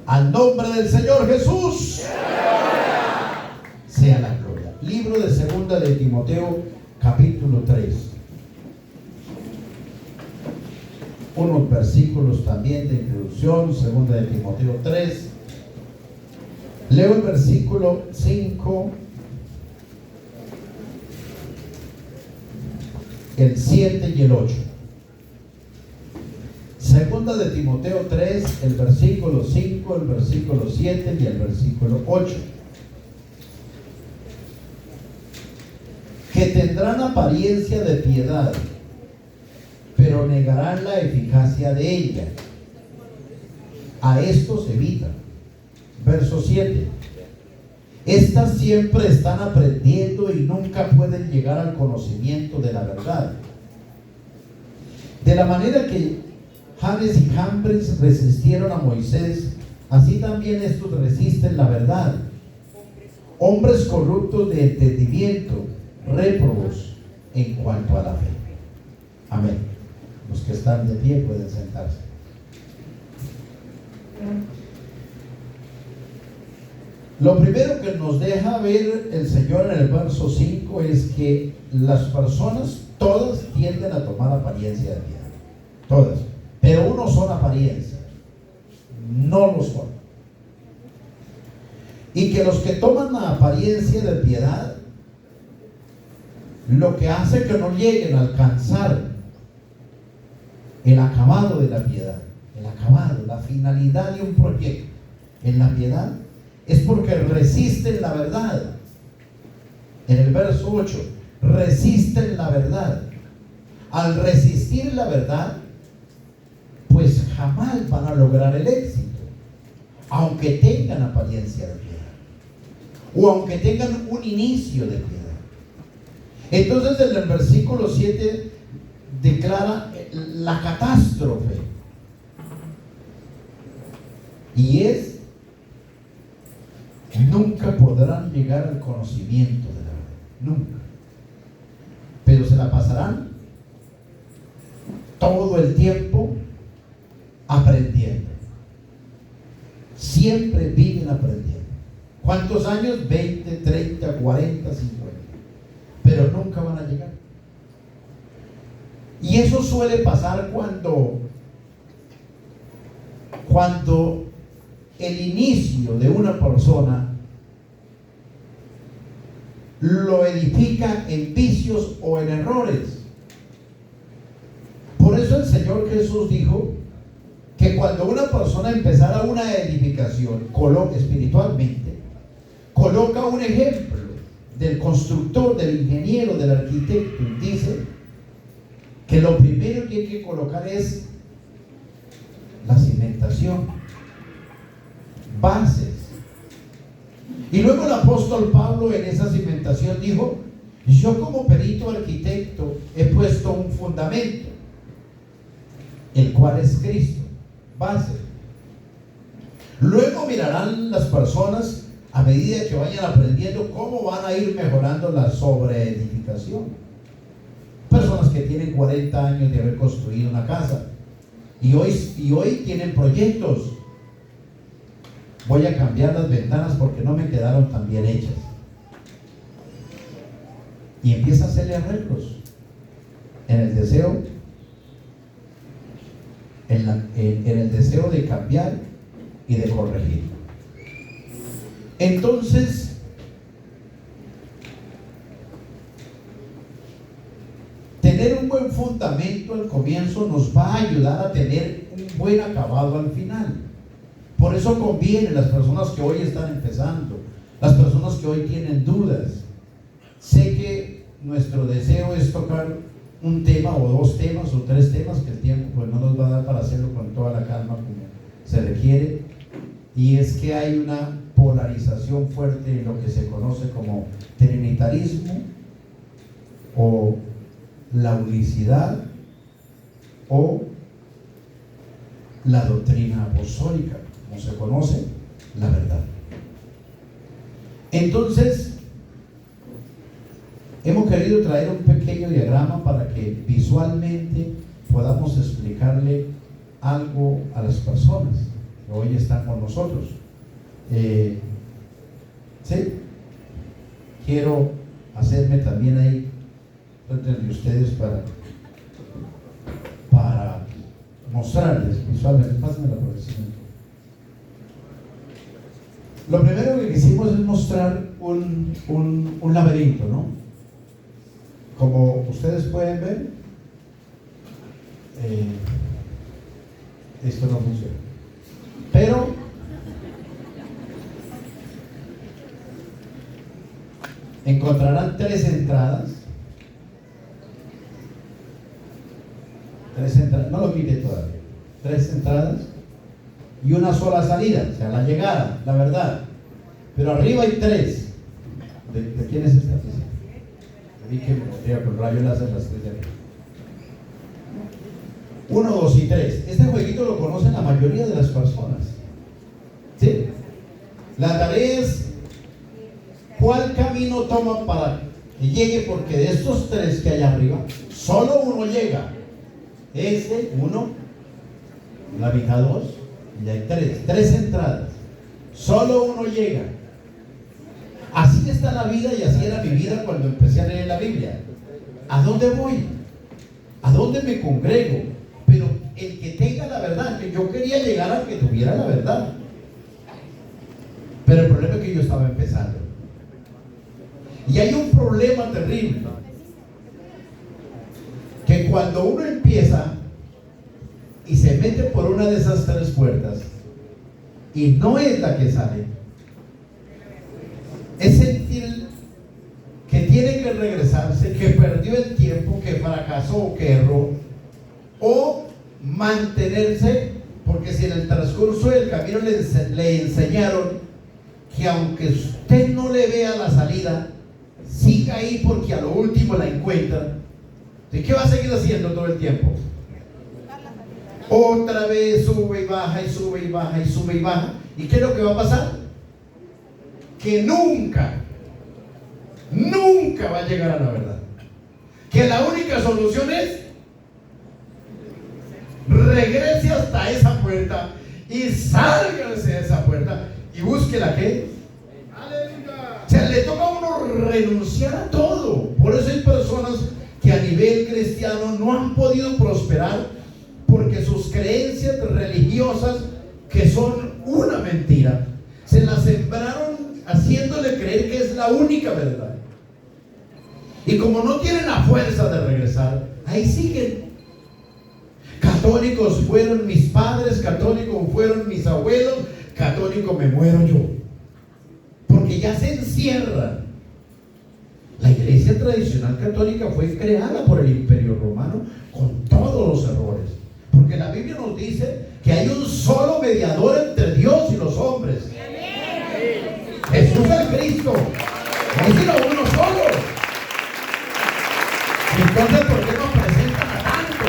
Al nombre del Señor Jesús sea la gloria. Libro de segunda de Timoteo, capítulo 3. Unos versículos también de introducción. Segunda de Timoteo 3. Leo el versículo 5, el 7 y el 8. Segunda de Timoteo 3, el versículo 5, el versículo 7 y el versículo 8. Que tendrán apariencia de piedad, pero negarán la eficacia de ella. A estos evita. Verso 7. Estas siempre están aprendiendo y nunca pueden llegar al conocimiento de la verdad. De la manera que Janes y Jambres resistieron a Moisés, así también estos resisten la verdad. Hombres corruptos de entendimiento, réprobos en cuanto a la fe. Amén. Los que están de pie pueden sentarse. Lo primero que nos deja ver el Señor en el verso 5 es que las personas, todas tienden a tomar apariencia de piedad. Todas. Pero unos son apariencia, no lo son. Y que los que toman la apariencia de piedad, lo que hace que no lleguen a alcanzar el acabado de la piedad, el acabado, la finalidad de un proyecto en la piedad, es porque resisten la verdad. En el verso 8, resisten la verdad. Al resistir la verdad, pues jamás van a lograr el éxito, aunque tengan apariencia de piedad, o aunque tengan un inicio de piedad. Entonces en el versículo 7 declara la catástrofe, y es: nunca podrán llegar al conocimiento de la verdad, nunca, pero se la pasarán todo el tiempo aprendiendo. Siempre viven aprendiendo. ¿Cuántos años? 20, 30, 40, 50. Pero nunca van a llegar. Y eso suele pasar cuando el inicio de una persona lo edifica en vicios o en errores. Por eso el Señor Jesús dijo que cuando una persona empezara una edificación espiritualmente, coloca un ejemplo del constructor, del ingeniero, del arquitecto, y dice que lo primero que hay que colocar es la cimentación, bases. Y luego el apóstol Pablo en esa cimentación dijo: yo como perito arquitecto he puesto un fundamento, el cual es Cristo, base. Luego mirarán las personas, a medida que vayan aprendiendo, cómo van a ir mejorando la sobreedificación. Personas que tienen 40 años de haber construido una casa y hoy tienen proyectos. Voy a cambiar las ventanas porque no me quedaron tan bien hechas, y empieza a hacerle arreglos en el deseo en el deseo de cambiar y de corregir. Entonces, tener un buen fundamento al comienzo nos va a ayudar a tener un buen acabado al final. Por eso conviene las personas que hoy están empezando, las personas que hoy tienen dudas. Sé que nuestro deseo es tocar un tema o dos temas o tres temas, que el tiempo pues no nos va a dar para hacerlo con toda la calma como se requiere, y es que hay una polarización fuerte en lo que se conoce como trinitarismo o la unicidad o la doctrina apostólica, como se conoce la verdad. Entonces, hemos querido traer un pequeño diagrama para que visualmente podamos explicarle algo a las personas. que hoy están con nosotros. Sí, quiero hacerme también ahí entre ustedes para mostrarles visualmente. Pásenme la profesión. Lo primero que quisimos es mostrar un laberinto, ¿no? Como ustedes pueden ver, esto no funciona. Pero encontrarán tres entradas, no lo quité todavía, tres entradas y una sola salida, o sea, la llegada, la verdad. Pero arriba hay tres. ¿De quién es esta física? Vi que me metía con rayo láser las tres de arriba. 1, 2 y 3. Este jueguito lo conocen la mayoría de las personas. ¿Sí? La tarea es ¿cuál camino toma para que llegue? Porque de estos tres que hay arriba, solo uno llega. Este, uno, la mitad dos, y hay tres entradas. Solo uno llega. Así está la vida y así era mi vida cuando empecé a leer la Biblia. ¿A dónde voy? ¿A dónde me congrego? Pero el que tenga la verdad, que yo quería llegar a que tuviera la verdad. Pero el problema es que yo estaba empezando. Y hay un problema terrible. Que cuando uno empieza y se mete por una de esas tres puertas y no es la que sale, es sentir que tiene que regresarse, que perdió el tiempo, que fracasó, que erró, o mantenerse, porque si en el transcurso del camino le enseñaron que aunque usted no le vea la salida, siga ahí porque a lo último la encuentra. ¿Y qué va a seguir haciendo todo el tiempo? Otra vez sube y baja y sube y baja y sube y baja. ¿Y qué es lo que va a pasar? Que nunca va a llegar a la verdad. Que la única solución es regrese hasta esa puerta y sálgase de esa puerta y busque la que. O sea, le toca a uno renunciar a todo. Por eso hay personas que a nivel cristiano no han podido prosperar porque sus creencias religiosas, que son una mentira, se las sembraron haciéndole creer que es la única verdad. Y como no tienen la fuerza de regresar, ahí siguen. Católicos fueron mis padres, católicos fueron mis abuelos, católico me muero yo. Porque ya se encierran. La iglesia tradicional católica fue creada por el Imperio Romano con todos los errores. Porque la Biblia nos dice que hay un solo mediador entre Dios y los hombres. Jesús el Cristo. Es sino uno solo. Entonces, ¿por qué nos presentan a tanto?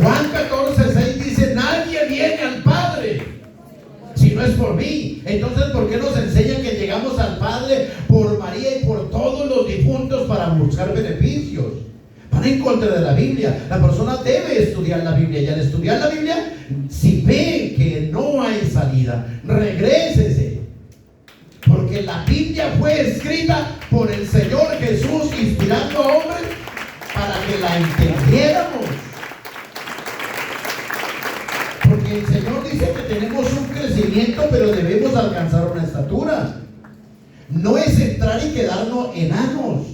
Juan 14:6 dice: nadie viene al Padre si no es por mí. Entonces, ¿por qué nos enseñan que llegamos al Padre por María y por todos los difuntos para buscar beneficios? Van en contra de la Biblia. La persona debe estudiar la Biblia, y al estudiar la Biblia, si ve que no hay salida, regrésese, porque la Biblia fue escrita por el Señor Jesús, inspirando a hombres para que la entendiéramos. Porque el Señor dice que tenemos un crecimiento, pero debemos alcanzar una estatura. No es entrar y quedarnos enanos.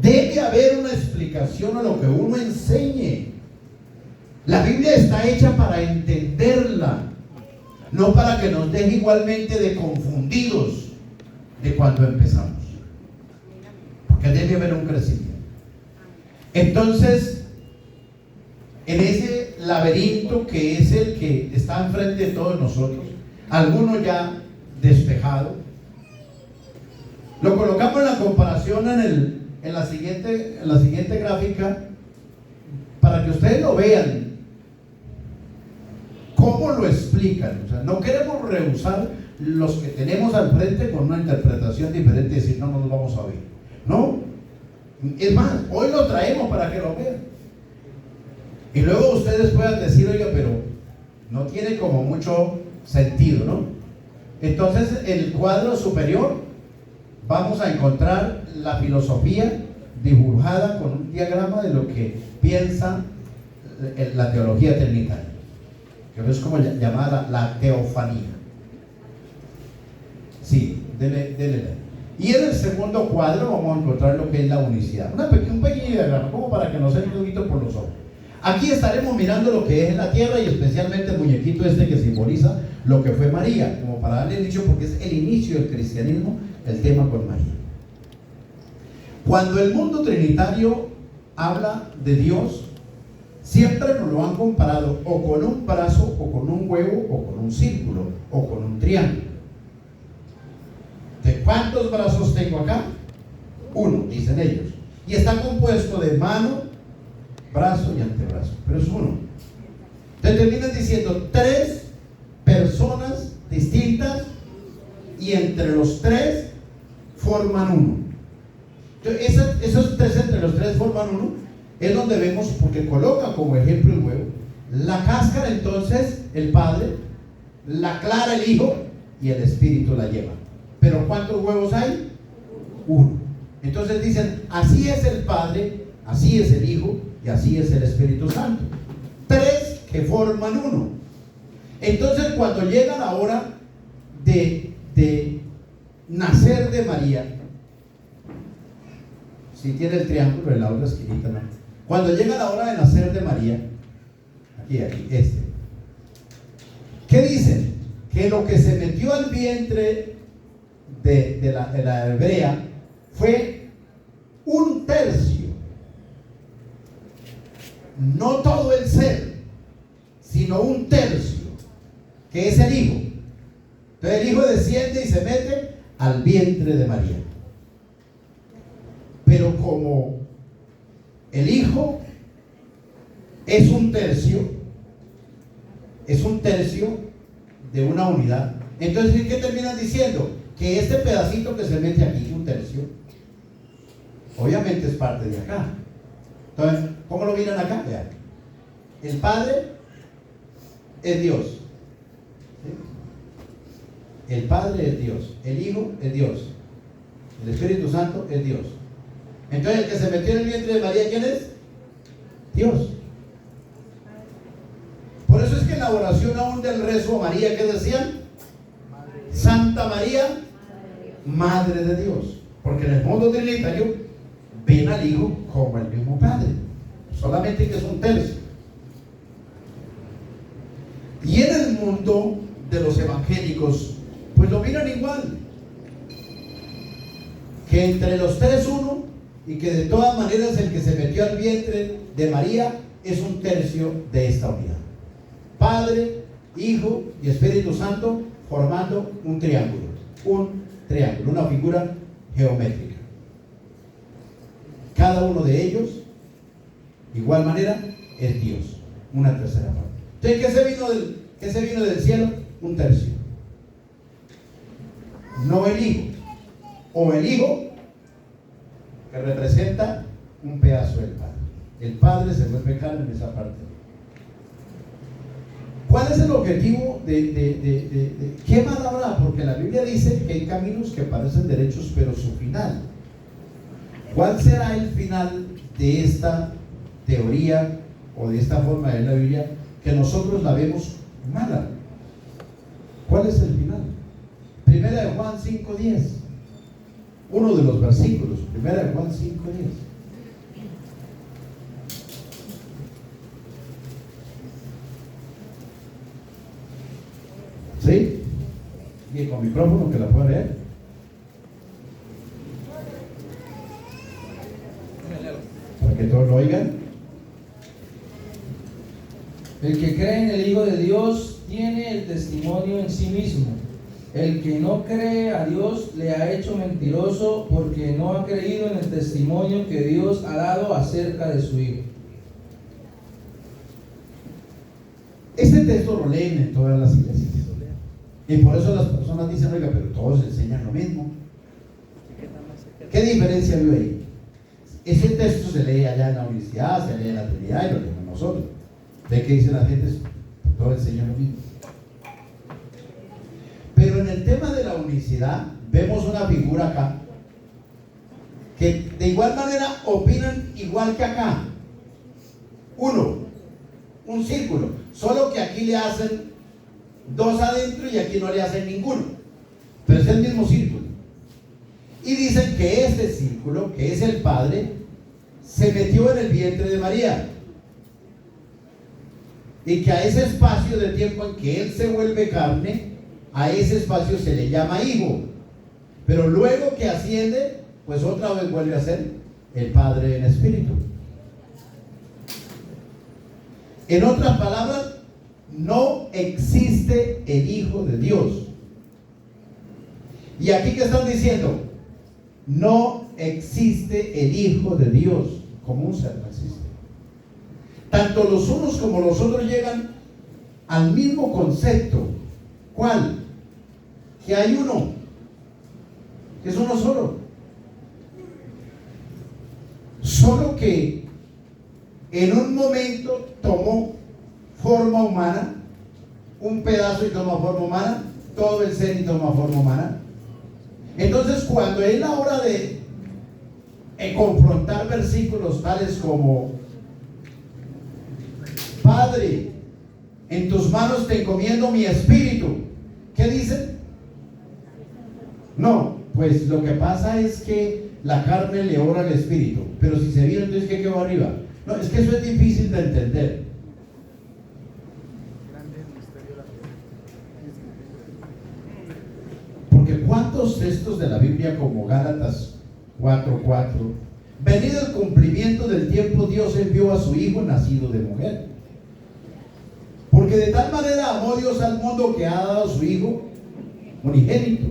Debe haber una explicación a lo que uno enseñe. La Biblia está hecha para entenderla, no para que nos deje igualmente de confundidos de cuando empezamos. Porque debe haber un crecimiento. Entonces, en ese laberinto que es el que está enfrente de todos nosotros, algunos ya despejado, lo colocamos en la comparación en la siguiente gráfica, para que ustedes lo vean cómo lo explican. O sea, no queremos rehusar los que tenemos al frente con una interpretación diferente y decir no nos vamos a ver. No, es más, hoy lo traemos para que lo vean y luego ustedes puedan decir: oiga, pero No tiene como mucho sentido, ¿no? Entonces, en el cuadro superior vamos a encontrar la filosofía dibujada con un diagrama de lo que piensa la teología trinitaria, que es como llamada la teofanía. Sí, dele. Y en el segundo cuadro vamos a encontrar lo que es la unicidad. Un pequeño diagrama, como para que nos entre un poquito por los ojos. Aquí estaremos mirando lo que es la tierra y especialmente el muñequito este que simboliza lo que fue María, como para darle el inicio, porque es el inicio del cristianismo, el tema con María. Cuando el mundo trinitario habla de Dios, siempre nos lo han comparado o con un brazo, o con un huevo, o con un círculo, o con un triángulo. ¿De cuántos brazos tengo acá? Uno, dicen ellos. Y está compuesto de mano, brazo y antebrazo, pero es uno. Te terminan diciendo tres personas distintas y entre los tres forman uno. Entonces, esos tres entre los tres forman uno, es donde vemos, porque coloca como ejemplo el huevo, la cáscara entonces el Padre, la clara el Hijo y el Espíritu la lleva. Pero ¿cuántos huevos hay? Uno. Entonces dicen, así es el Padre, así es el Hijo y así es el Espíritu Santo. Tres que forman uno. Entonces cuando llega la hora de nacer de María, si tiene el triángulo en la otra esquinita, ¿no? Cuando llega la hora de nacer de María, aquí, ¿qué dicen? Que lo que se metió al vientre de la hebrea fue un tercio, no todo el ser, sino un tercio, que es el Hijo. Entonces el Hijo desciende y se mete al vientre de María. Pero como el Hijo es un tercio de una unidad, entonces ¿qué terminan diciendo? Que este pedacito que se mete aquí, un tercio, obviamente es parte de acá. Entonces, ¿cómo lo miran acá? Vean. El Padre es Dios. ¿Sí? El Padre es Dios. El Hijo es Dios. El Espíritu Santo es Dios. Entonces, el que se metió en el vientre de María, ¿quién es? Dios. Por eso es que en la oración aún del rezo a María, ¿qué decían? Santa María, Madre de Dios. Porque en el mundo trinitario ven al Hijo como el mismo Padre, solamente que es un tercio. Y en el mundo de los evangélicos, pues lo miran igual, que entre los tres uno, y que de todas maneras el que se metió al vientre de María es un tercio de esta unidad. Padre, Hijo y Espíritu Santo formando un triángulo, una figura geométrica. Cada uno de ellos, de igual manera, es Dios, una tercera parte. Entonces, ¿qué se vino del cielo? Un tercio. No el Hijo, o el Hijo que representa un pedazo del Padre. El Padre se vuelve carne en esa parte. ¿Cuál es el objetivo de qué mal habrá? Porque la Biblia dice que hay caminos que parecen derechos, pero su final. ¿Cuál será el final de esta teoría o de esta forma de la Biblia que nosotros la vemos mala? ¿Cuál es el final? Primera de Juan 5:10. Uno de los versículos. Primera de Juan 5:10. ¿Sí? Y con micrófono que la pueda leer. Para que todos lo oigan. El que cree en el Hijo de Dios tiene el testimonio en sí mismo. El que no cree a Dios le ha hecho mentiroso, porque no ha creído en el testimonio que Dios ha dado acerca de su Hijo. Este texto lo leen en todas las iglesias. Y por eso las personas dicen, oiga, pero todos enseñan lo mismo. ¿Qué diferencia veo ahí? Ese texto se lee allá en la universidad, se lee en la Trinidad y lo leemos nosotros. ¿Ve qué dicen las gentes? todo enseña lo mismo. Pero en el tema de la unicidad, vemos una figura acá, que de igual manera opinan igual que acá. Un círculo, solo que aquí le hacen dos adentro y aquí no le hacen ninguno, pero es el mismo círculo. Y dicen que este círculo, que es el Padre, se metió en el vientre de María, y que a ese espacio de tiempo en que Él se vuelve carne, a ese espacio se le llama hijo, pero luego que asciende, pues otra vez vuelve a ser el Padre en espíritu. En otras palabras, no existe el Hijo de Dios. Y aquí que están diciendo, no existe el Hijo de Dios como un ser, no existe. Tanto los unos como los otros llegan al mismo concepto. ¿Cuál? Que hay uno, que es uno solo. Solo que en un momento tomó forma humana, un pedazo y toma forma humana, todo el ser y toma forma humana. Entonces, cuando es la hora de confrontar versículos tales como: Padre, en tus manos te encomiendo mi espíritu, ¿qué dice? No, pues lo que pasa es que la carne le ora al espíritu, pero si se vio, entonces ¿qué quedó arriba? No, es que eso es difícil de entender. Porque ¿cuántos textos de la Biblia, como Gálatas 4:4, venido el cumplimiento del tiempo, Dios envió a su Hijo nacido de mujer? Porque de tal manera amó Dios al mundo que ha dado a su Hijo unigénito.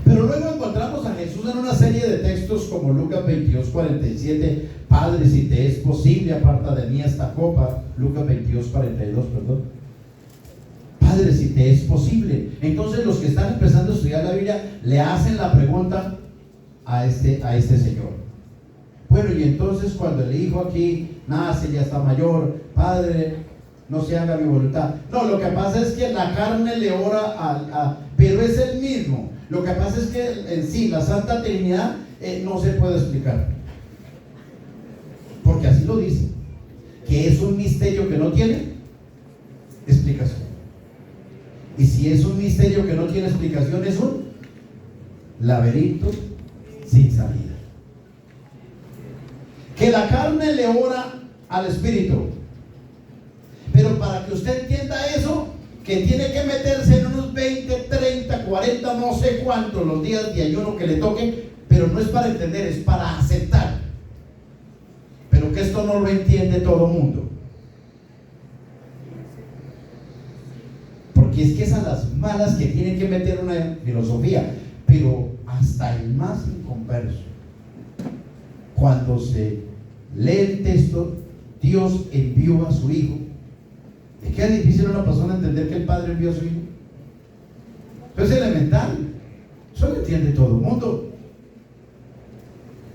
Pero luego encontramos a Jesús en una serie de textos como Lucas 22:47, Padre, si te es posible, aparta de mí esta copa. Lucas 22:42, perdón. Padre, si te es posible. Entonces los que están empezando a estudiar la Biblia le hacen la pregunta a este Señor. Bueno, y entonces cuando el Hijo aquí nace, ya está mayor, Padre, no se haga mi voluntad. No, lo que pasa es que la carne le ora pero es el mismo. Lo que pasa es que en sí la Santa Trinidad no se puede explicar, porque así lo dice, que es un misterio que no tiene explicación. Y si es un misterio que no tiene explicación, es un laberinto sin salida. Que la carne le ora al espíritu, pero para que usted entienda eso, que tiene que meterse en unos 20, 30, 40, no sé cuántos los días de ayuno que le toque, pero no es para entender, es para aceptar. Pero que esto no lo entiende todo el mundo. Porque es que es a las malas que tienen que meter una filosofía, pero hasta el más inconverso, cuando se lee el texto, Dios envió a su Hijo. ¿Es que es difícil a una persona entender que el Padre envió a su Hijo? Eso es elemental, eso lo entiende todo el mundo.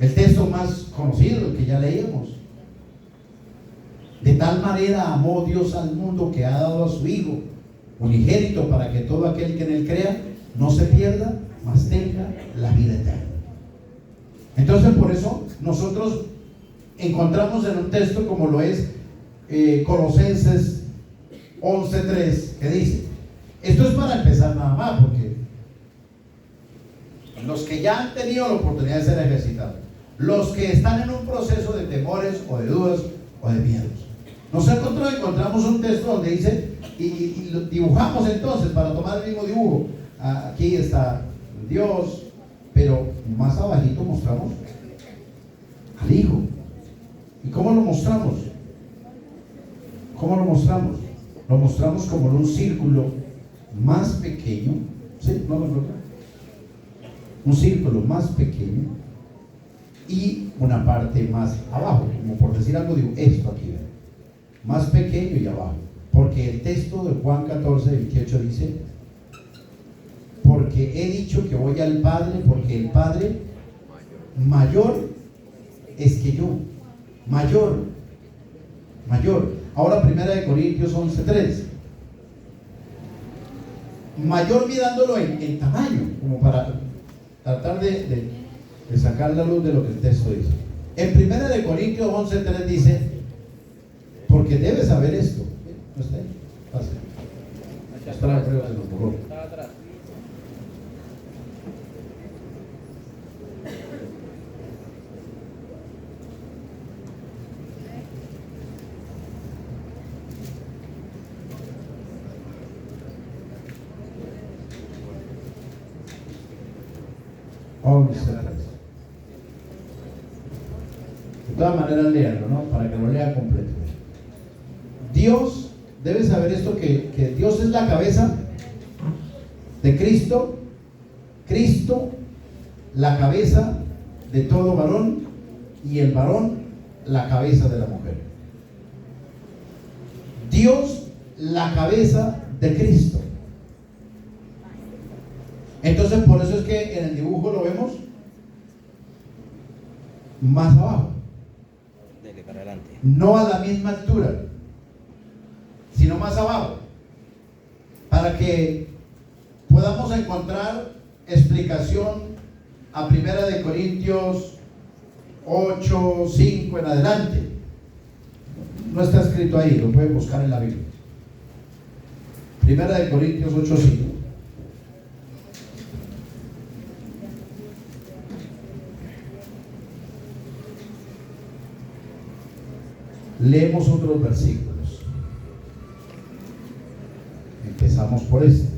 El texto más conocido, el que ya leíamos: de tal manera amó Dios al mundo que ha dado a su Hijo unigénito, para que todo aquel que en él crea no se pierda, mas tenga la vida eterna. Entonces, por eso nosotros encontramos en un texto como lo es Colosenses 11:3, que dice, esto es para empezar nada más, porque los que ya han tenido la oportunidad de ser ejercitados, los que están en un proceso de temores o de dudas o de miedos, nosotros encontramos un texto donde dice, y lo dibujamos entonces para tomar el mismo dibujo. Aquí está Dios, pero más abajito mostramos al Hijo. ¿Y cómo lo mostramos? ¿Cómo lo mostramos? Lo mostramos como en un círculo más pequeño. ¿Sí? ¿No lo encuentran? Un círculo más pequeño y una parte más abajo, como por decir algo, digo, esto aquí, ¿verdad? Más pequeño y abajo, porque el texto de Juan 14:28 dice, porque he dicho que voy al Padre, porque el Padre mayor es que yo, mayor. Ahora 1 Corintios 11:3. Mayor mirándolo en tamaño, como para tratar de sacar la luz de lo que el texto dice. En 1 Corintios 11:3 dice, porque debes saber esto. ¿No está ahí? Pase. Está, creo que se nos borró. De todas maneras, léanlo, ¿no? Para que lo lea completo. Dios debe saber esto, que Dios es la cabeza de Cristo, Cristo la cabeza de todo varón y el varón la cabeza de la mujer. Dios la cabeza de Cristo. Entonces por eso es que en el dibujo lo vemos más abajo, no a la misma altura, sino más abajo, para que podamos encontrar explicación a 1 Corintios 8, 5 en adelante. No está escrito ahí, lo pueden buscar en la Biblia. 1 Corintios 8, 5. Leemos otros versículos. Empezamos por este.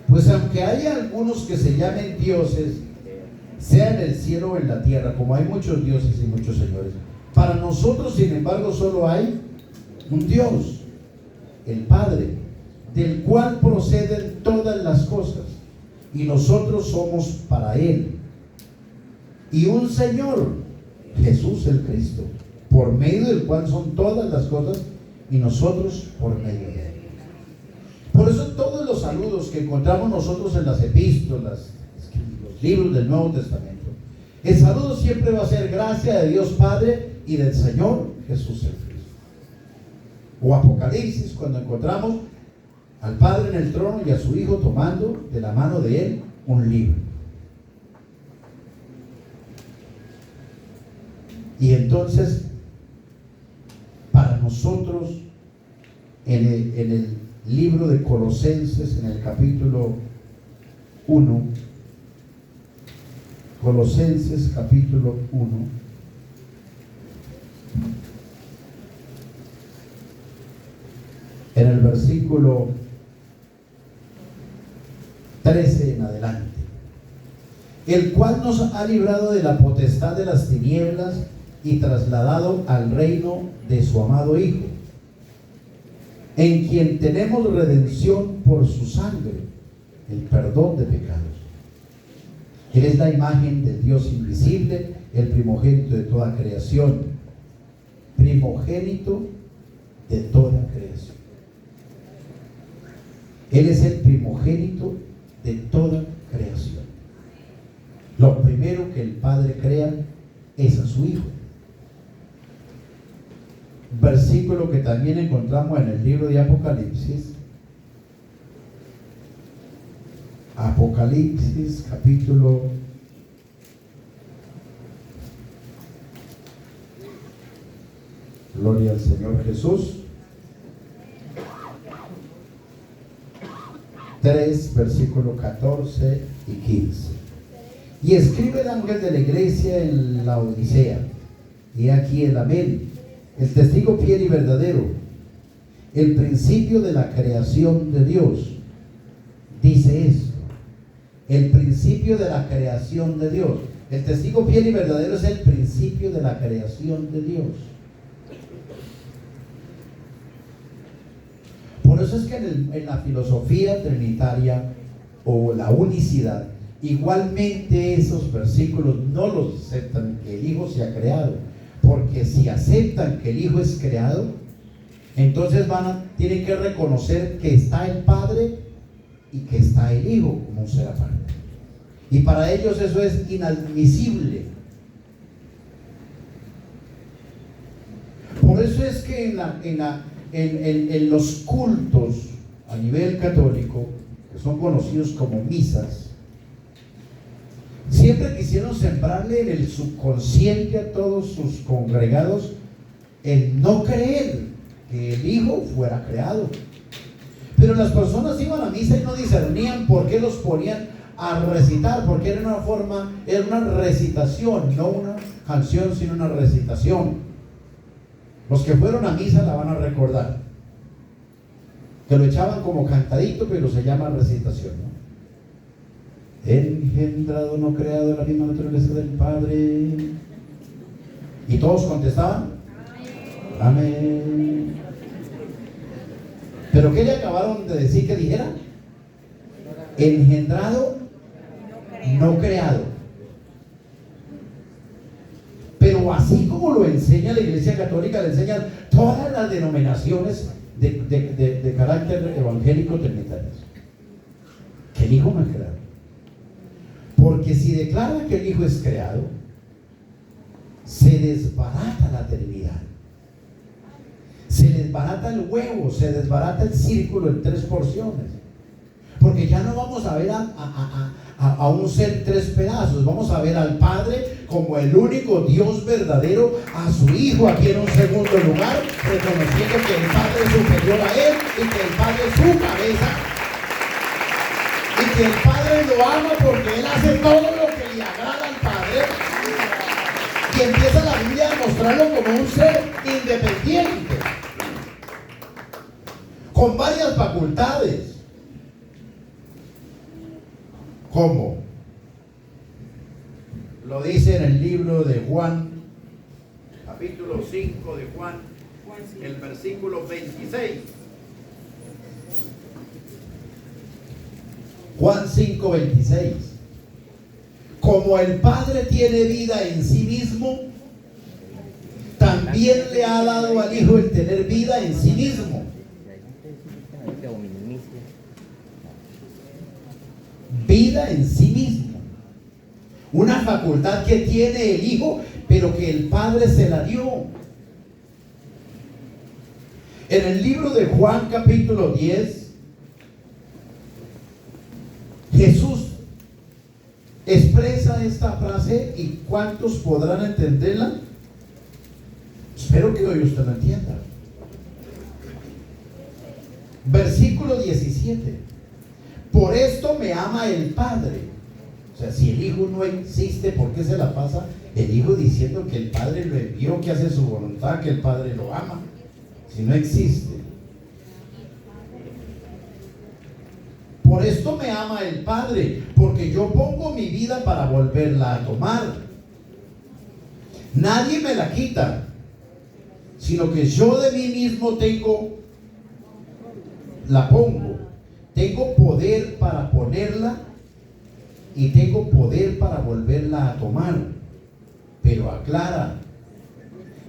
Pues aunque haya algunos que se llamen dioses, sea en el cielo o en la tierra, como hay muchos dioses y muchos señores, para nosotros, sin embargo, solo hay un Dios, el Padre, del cual proceden todas las cosas, y nosotros somos para Él. Y un Señor, Jesús el Cristo, por medio del cual son todas las cosas, y nosotros por medio de Él. Por eso todos los saludos que encontramos nosotros en las epístolas, los libros del Nuevo Testamento, el saludo siempre va a ser gracia de Dios Padre y del Señor Jesús el Cristo. O Apocalipsis, cuando encontramos al Padre en el trono y a su Hijo tomando de la mano de Él un libro. Y entonces, para nosotros, en el libro de Colosenses, en el capítulo 1, Colosenses capítulo 1, en el versículo 13 en adelante, el cual nos ha librado de la potestad de las tinieblas y trasladado al reino de su amado Hijo, en quien tenemos redención por su sangre, el perdón de pecados. Él es la imagen del Dios invisible, el primogénito de toda creación. Primogénito de toda creación. Él es el primogénito de toda creación. Lo primero que el Padre crea es a su Hijo. Versículo que también encontramos en el libro de Apocalipsis. Apocalipsis capítulo 'Gloria al Señor Jesús', 3, versículo 14 y 15. Y escribe el ángel de la iglesia en la Odisea, y aquí el amén, el testigo fiel y verdadero, el principio de la creación de Dios. Dice esto: el principio de la creación de Dios. El testigo fiel y verdadero es el principio de la creación de Dios. Por eso es que en la filosofía trinitaria o la unicidad, igualmente esos versículos no los aceptan, que el Hijo se ha creado, porque si aceptan que el Hijo es creado, entonces tienen que reconocer que está el Padre y que está el Hijo como un ser aparte, y para ellos eso es inadmisible. eso es que en los cultos a nivel católico, que son conocidos como misas, siempre quisieron sembrarle en el subconsciente a todos sus congregados el no creer que el Hijo fuera creado. Pero las personas iban a misa y no discernían por qué los ponían a recitar, porque era una recitación, no una canción, sino una recitación. Los que fueron a misa la van a recordar, que lo echaban como cantadito, pero se llama recitación, ¿no? Engendrado, no creado en la misma naturaleza del Padre. Y todos contestaban, amén. ¿Pero qué le acabaron de decir que dijera? Engendrado, no creado. Pero así como lo enseña la Iglesia Católica, le enseñan todas las denominaciones de carácter evangélico trinitarias, que el Hijo no es creado. Porque si declara que el Hijo es creado, se desbarata la Trinidad. Se desbarata el huevo, se desbarata el círculo en 3 porciones. Porque ya no vamos a ver a un ser 3 pedazos, vamos a ver al Padre como el único Dios verdadero, a su Hijo aquí en un segundo lugar, reconociendo que el Padre es superior a Él y que el Padre es su cabeza, y que el Padre lo ama porque Él hace todo lo que le agrada al Padre. Y empieza la Biblia a mostrarlo como un ser independiente, con varias facultades. ¿Cómo? Lo dice en el libro de Juan, capítulo 5 de Juan, el versículo 26. Juan 5, 26. Como el Padre tiene vida en sí mismo, también le ha dado al Hijo el tener vida en sí mismo. Vida en sí mismo. Una facultad que tiene el Hijo, pero que el Padre se la dio. En el libro de Juan capítulo 10, Jesús expresa esta frase, y ¿cuántos podrán entenderla? Espero que hoy usted la entienda. Versículo 17. Por esto me ama el Padre. O sea, si el Hijo no existe, ¿por qué se la pasa el Hijo diciendo que el Padre lo envió, que hace su voluntad, que el Padre lo ama? Si no existe. Por esto me ama el Padre, porque yo pongo mi vida para volverla a tomar. Nadie me la quita, sino que yo de mí mismo la pongo. Tengo poder para ponerla y tengo poder para volverla a tomar. Pero aclara,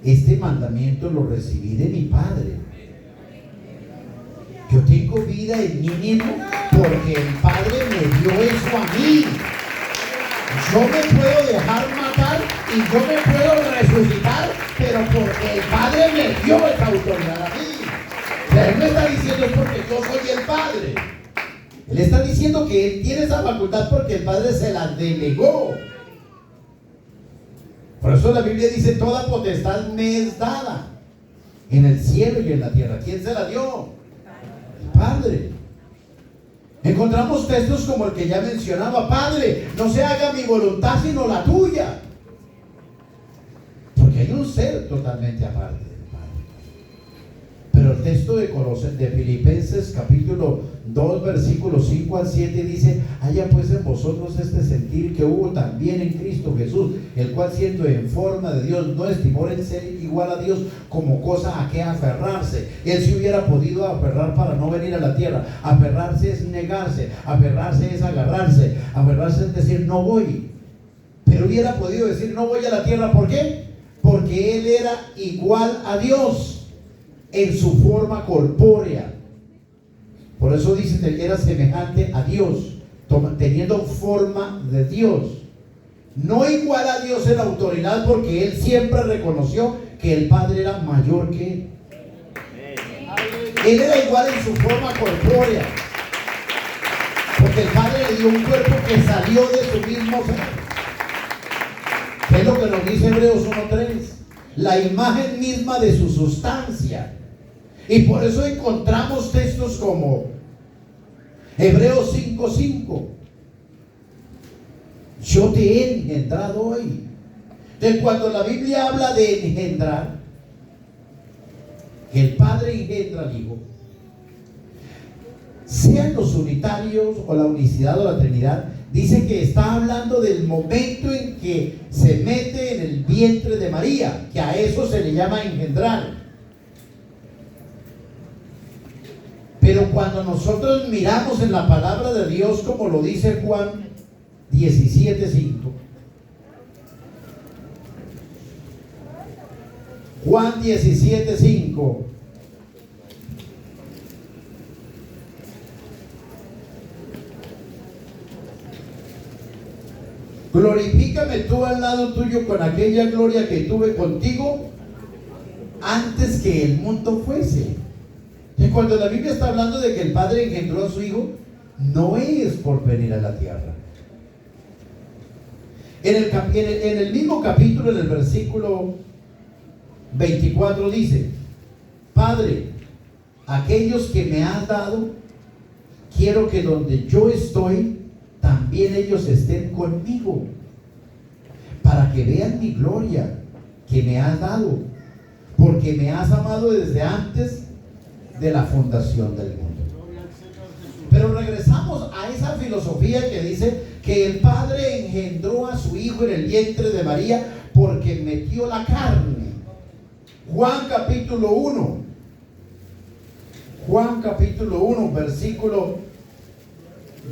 este mandamiento lo recibí de mi Padre. Yo tengo vida en mí mismo porque el Padre me dio eso a mí. Yo me puedo dejar matar y yo me puedo resucitar, pero porque el Padre me dio esa autoridad a mí. O sea, Él no está diciendo es porque yo soy el Padre. Él está diciendo que Él tiene esa facultad porque el Padre se la delegó. Por eso la Biblia dice: toda potestad me es dada en el cielo y en la tierra. ¿Quién se la dio? El Padre. Encontramos textos como el que ya mencionaba: Padre, no se haga mi voluntad sino la tuya. Porque hay un ser totalmente aparte del Padre. Pero el texto de Filipenses capítulo 2 versículos 5 al 7 dice: haya pues en vosotros este sentir que hubo también en Cristo Jesús, el cual siendo en forma de Dios no estimó el ser igual a Dios como cosa a que aferrarse. Él se hubiera podido aferrar para no venir a la tierra. Aferrarse es negarse, aferrarse es agarrarse, aferrarse es decir no voy. Pero hubiera podido decir no voy a la tierra. ¿Por qué? Porque Él era igual a Dios en su forma corpórea. Por eso dice que era semejante a Dios, teniendo forma de Dios. No igual a Dios en autoridad, porque Él siempre reconoció que el Padre era mayor que él. Él era igual en su forma corpórea, porque el Padre le dio un cuerpo que salió de su mismo ser. ¿Qué es lo que nos dice Hebreos 1:3? La imagen misma de su sustancia. Y por eso encontramos textos como Hebreos 5:5. Yo te he engendrado hoy. Entonces, cuando la Biblia habla de engendrar, que el Padre engendra al Hijo, sean los unitarios o la unicidad o la Trinidad, dice que está hablando del momento en que se mete en el vientre de María, que a eso se le llama engendrar. Pero cuando nosotros miramos en la palabra de Dios, como lo dice Juan 17:5, Juan 17:5, glorifícame tú al lado tuyo con aquella gloria que tuve contigo antes que el mundo fuese. Y cuando la Biblia está hablando de que el Padre engendró a su Hijo, no es por venir a la tierra. En el mismo capítulo, en el versículo 24 dice: Padre, aquellos que me has dado, quiero que donde yo estoy, también ellos estén conmigo, para que vean mi gloria que me has dado, porque me has amado desde antes de la fundación del mundo. Pero regresamos a esa filosofía que dice que el Padre engendró a su Hijo en el vientre de María porque metió la carne. Juan capítulo 1, versículo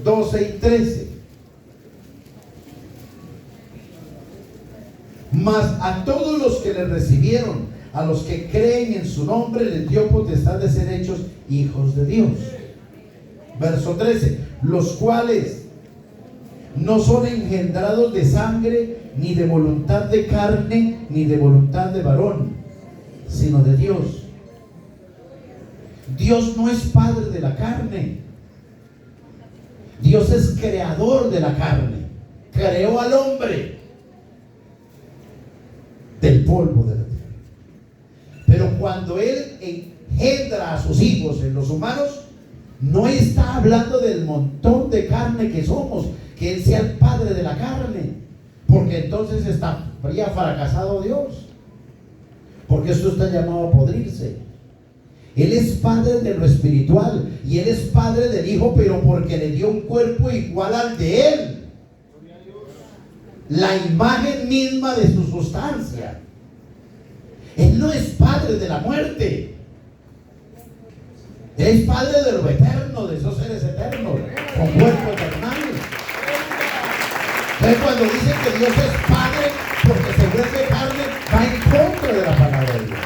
12 y 13. Mas a todos los que le recibieron, a los que creen en su nombre, les dio potestad de ser hechos hijos de Dios. Verso 13: los cuales no son engendrados de sangre, ni de voluntad de carne, ni de voluntad de varón, sino de Dios. Dios no es padre de la carne. Dios es creador de la carne. Creó al hombre del polvo de la tierra. Pero cuando Él engendra a sus hijos en los humanos, no está hablando del montón de carne que somos, que Él sea el padre de la carne, porque entonces estaría fracasado Dios, porque esto está llamado a podrirse. Él es padre de lo espiritual y Él es padre del Hijo, pero porque le dio un cuerpo igual al de Él, la imagen misma de su sustancia. Él no es padre de la muerte. Él es padre de lo eterno, de esos seres eternos, con cuerpo eternal. Entonces, cuando dicen que Dios es padre porque se vuelve carne, va en contra de la palabra de Dios.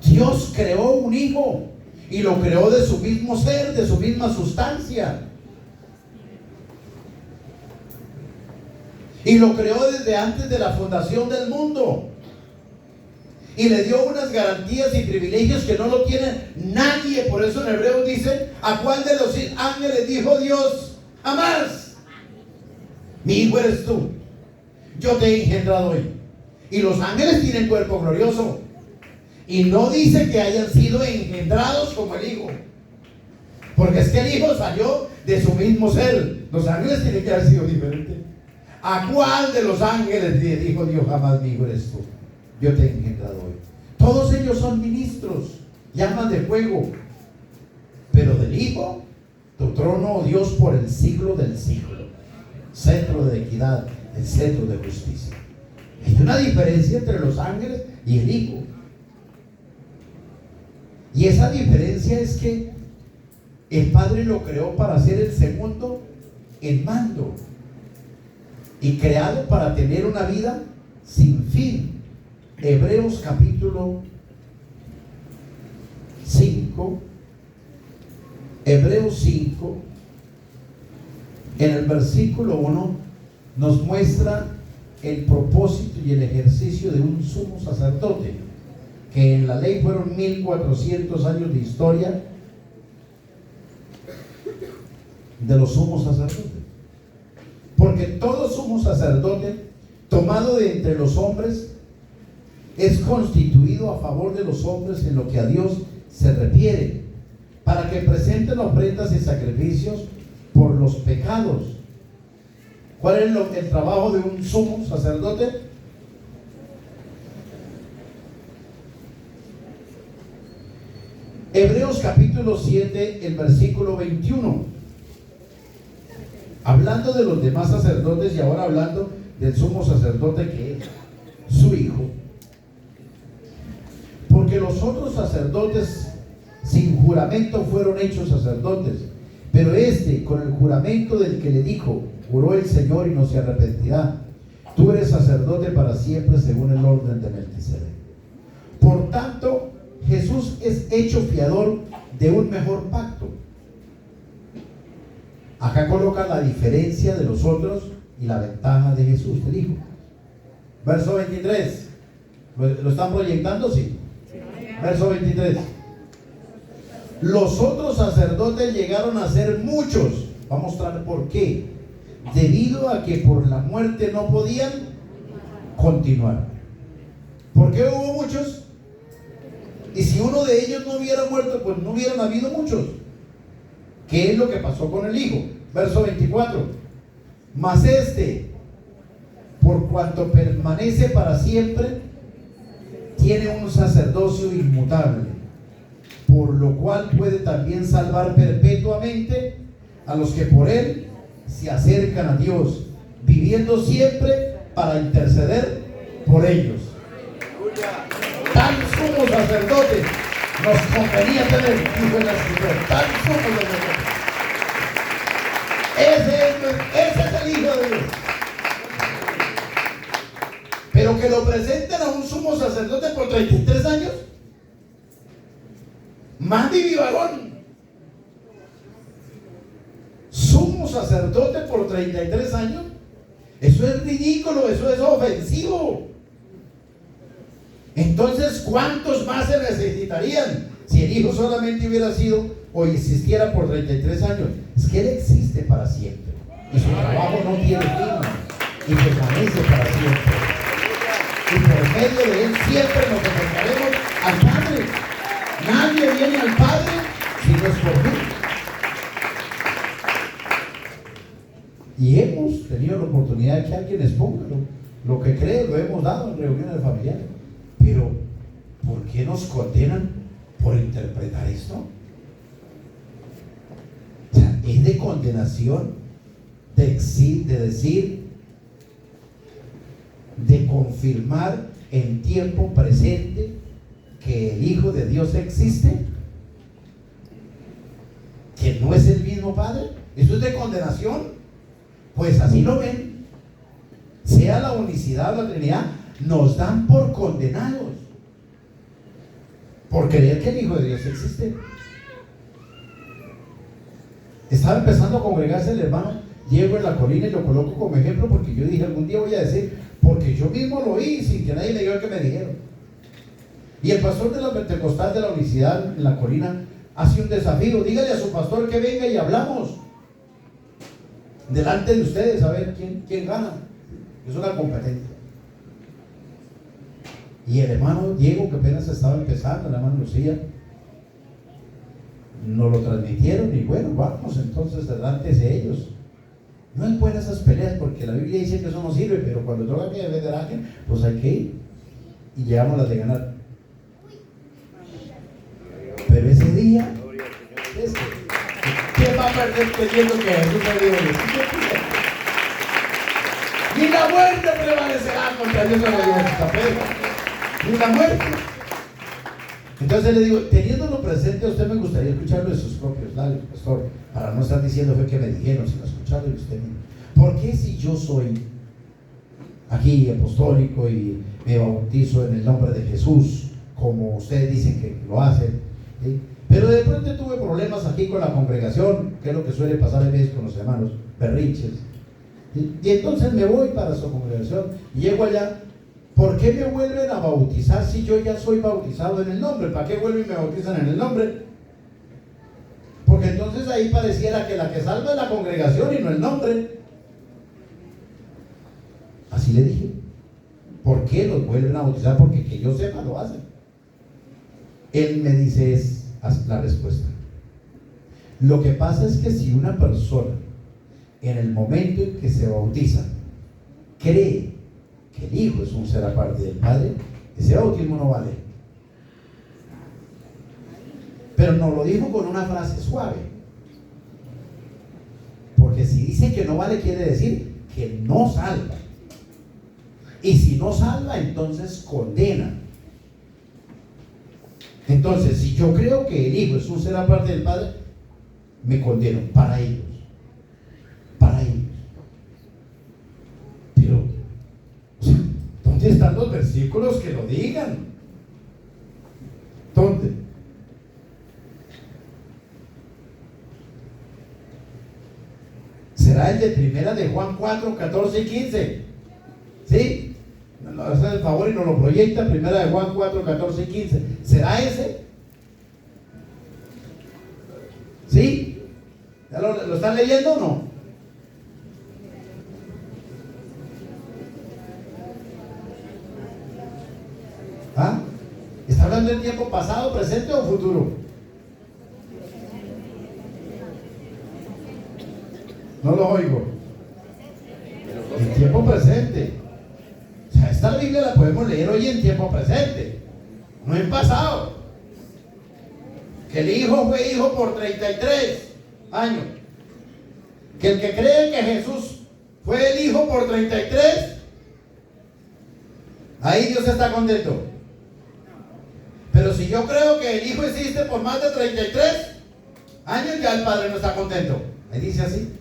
Dios creó un hijo y lo creó de su mismo ser, de su misma sustancia. Y lo creó desde antes de la fundación del mundo. Y le dio unas garantías y privilegios que no lo tiene nadie. Por eso en Hebreos dice: ¿a cuál de los ángeles dijo Dios? Jamás. Mi hijo eres tú. Yo te he engendrado hoy. Y los ángeles tienen cuerpo glorioso. Y no dice que hayan sido engendrados como el Hijo, porque es que el Hijo salió de su mismo ser. Los ángeles tienen que haber sido diferentes. ¿A cuál de los ángeles le dijo Dios jamás? Mi hijo eres tú, yo te he engendrado hoy? Todos ellos son ministros, llamas de fuego, pero del Hijo, tu trono, oh Dios, por el siglo del siglo, cetro de equidad, el cetro de justicia. Hay una diferencia entre los ángeles y el Hijo. Y esa diferencia es que el Padre lo creó para ser el segundo en mando y creado para tener una vida sin fin. Hebreos capítulo 5, Hebreos 5, en el versículo 1 nos muestra el propósito y el ejercicio de un sumo sacerdote, que en la ley fueron 1400 años de historia de los sumos sacerdotes. Porque todo sumo sacerdote tomado de entre los hombres es constituido a favor de los hombres en lo que a Dios se refiere, para que presenten ofrendas y sacrificios por los pecados. ¿Cuál es el trabajo de un sumo sacerdote? Hebreos capítulo 7, el versículo 21. Hablando de los demás sacerdotes y ahora hablando del sumo sacerdote que es su hijo. Porque los otros sacerdotes sin juramento fueron hechos sacerdotes, pero este con el juramento del que le dijo: juró el Señor y no se arrepentirá. Tú eres sacerdote para siempre según el orden de Melquisedec. Por tanto, Jesús es hecho fiador de un mejor pacto. Acá coloca la diferencia de los otros y la ventaja de Jesús, el Hijo. Verso 23. ¿Lo están proyectando? Sí. Verso 23. Los otros sacerdotes llegaron a ser muchos. Va a mostrar por qué. Debido a que por la muerte no podían continuar. ¿Por qué hubo muchos? Y si uno de ellos no hubiera muerto, pues no hubieran habido muchos. ¿Qué es lo que pasó con el Hijo? Verso 24. Mas este, por cuanto permanece para siempre, tiene un sacerdocio inmutable, por lo cual puede también salvar perpetuamente a los que por él se acercan a Dios, viviendo siempre para interceder por ellos. Tal sumo sacerdote nos convenía tener, dijo el escritor, tal sumo sacerdote. Ese es el Hijo de Dios. Pero que lo presenten a un sumo sacerdote por 33 años, más vivarón. Sumo sacerdote por 33 años, eso es ridículo, eso es ofensivo. Entonces, ¿cuántos más se necesitarían si el Hijo solamente hubiera sido o existiera por 33 años? Es que Él existe para siempre y su trabajo no tiene fin y permanece para siempre, y por medio de Él siempre nos acercaremos al Padre. Nadie viene al Padre si no es por mí. Y hemos tenido la oportunidad de que alguien exponga lo que cree, lo hemos dado en reuniones familiares. Pero, ¿por qué nos condenan por interpretar esto? O sea, es de condenación, de decir, de confirmar en tiempo presente que el Hijo de Dios existe, que no es el mismo Padre. Eso es de condenación. Pues así lo ven, sea la unicidad o la Trinidad, nos dan por condenados por creer que el Hijo de Dios existe. Estaba empezando a congregarse el hermano Diego en la colina y lo coloco como ejemplo porque yo dije: algún día voy a decir, porque yo mismo lo oí sin que nadie me diga que me dijeron. Y el pastor de la Pentecostal de la Unicidad en la colina hace un desafío: dígale a su pastor que venga y hablamos delante de ustedes a ver quién gana. Es una competencia. Y el hermano Diego, que apenas estaba empezando, la hermana Lucía, nos lo transmitieron y bueno, vamos entonces delante de ellos. No es buena esas peleas porque la Biblia dice que eso no sirve, pero cuando toca que defender a alguien, pues hay que ir y llevamos las de ganar. Pero ese día, ¿quién va a perder creyendo que Jesús es Dios? Ni la muerte prevalecerá contra Dios, ni la muerte. Entonces le digo, teniéndolo presente, a usted me gustaría escucharlo de sus propios labios, pastor, para no estar diciendo fue que me dijeron, sino escucharlo de usted mismo. ¿Por qué si yo soy aquí apostólico y me bautizo en el nombre de Jesús, como ustedes dicen que lo hacen, ¿sí? Pero de pronto tuve problemas aquí con la congregación, que es lo que suele pasar a veces con los hermanos, berrinches, Y entonces me voy para su congregación y llego allá. ¿Por qué me vuelven a bautizar si yo ya soy bautizado en el nombre? ¿Para qué vuelven y me bautizan en el nombre? Porque entonces ahí pareciera que la que salva es la congregación y no el nombre. Así le dije. ¿Por qué los vuelven a bautizar? Porque que yo sepa lo hacen. Él me dice es la respuesta. Lo que pasa es que si una persona en el momento en que se bautiza cree que el Hijo es un ser aparte del Padre, ese bautismo no vale. Pero nos lo dijo con una frase suave, porque si dice que no vale quiere decir que no salva, y si no salva entonces condena. Entonces si yo creo que el Hijo es un ser aparte del Padre, me condeno para ellos. Pero ¿dónde están los versículos que lo digan? ¿Dónde? ¿Será el de primera de Juan 4, 14 y 15? ¿Sí? Nos hace el favor y nos lo proyecta, primera de Juan 4, 14 y 15. ¿Será ese? ¿Sí? ¿Ya lo están leyendo o no? ¿Ah? ¿Está hablando del tiempo pasado, presente o futuro? No lo oigo. En tiempo presente. O sea, esta Biblia la podemos leer hoy en tiempo presente, no en pasado. Que el Hijo fue Hijo por 33 años. Que el que cree que Jesús fue el Hijo por 33, ahí Dios está contento. Pero si yo creo que el Hijo existe por más de 33 años, ya el Padre no está contento. Ahí dice así.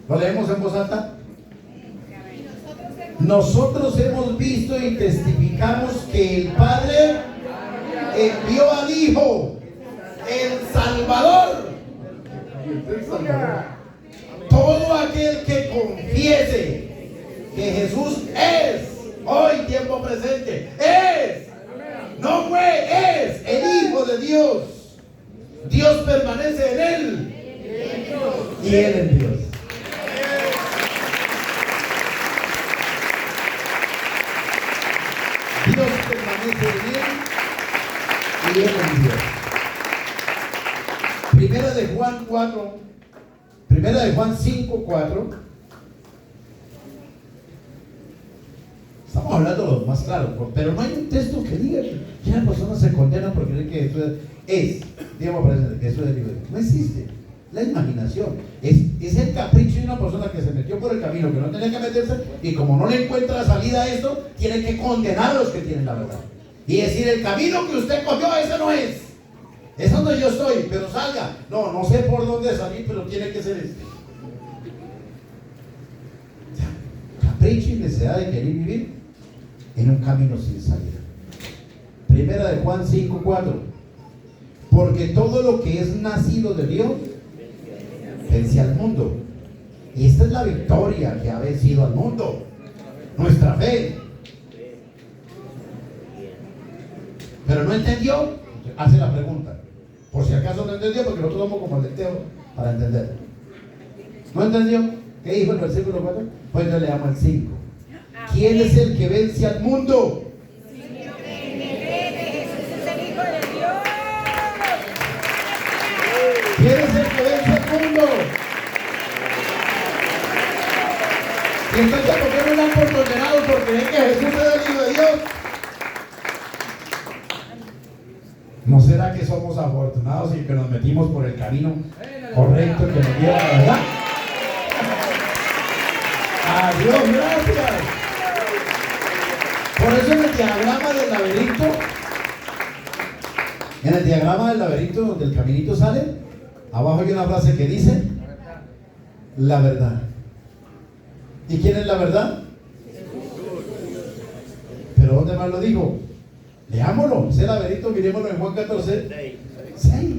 ¿Lo leemos en voz alta? Nosotros hemos visto y testificamos que el Padre envió al Hijo, el Salvador. Todo aquel que confiese que Jesús es, hoy tiempo presente, no fue, es el Hijo de Dios. Dios permanece en él y él en Dios. Dios permanece en él y él en Dios. Primera de Juan 5, 4. Estamos hablando de lo más claro, pero no hay un texto que diga que una persona se condena porque cree que eso es, digamos, que eso es libre. No existe. La imaginación es el capricho de una persona que se metió por el camino que no tenía que meterse, y como no le encuentra la salida a esto, tiene que condenar a los que tienen la verdad y decir: el camino que usted cogió, ese no es donde yo estoy, pero salga. No sé por dónde salir, pero tiene que ser este. Capricho y necesidad de querer vivir en un camino sin salida. Primera de Juan 5, 4. Porque todo lo que es nacido de Dios vence al mundo. Y esta es la victoria que ha vencido al mundo: nuestra fe. Pero no entendió, hace la pregunta. Por si acaso no entendió, porque nosotros somos como el leteo para entender. ¿No entendió? ¿Qué dijo el versículo 4? Pues le leamos el 5. ¿Quién es el que vence al mundo? ¿Quién es el que vence al mundo? Y entonces, ¿por qué no dan por condenados por creer que Jesús es el Hijo de Dios? ¿No será que somos afortunados y que nos metimos por el camino correcto que nos lleva a la verdad? ¡A Dios gracias! Por eso en el diagrama del laberinto donde el caminito sale, abajo hay una frase que dice: la verdad. ¿Y quién es la verdad? ¿Pero dónde más lo dijo? Leámoslo, ese laberinto, miremoslo en Juan 14, 6.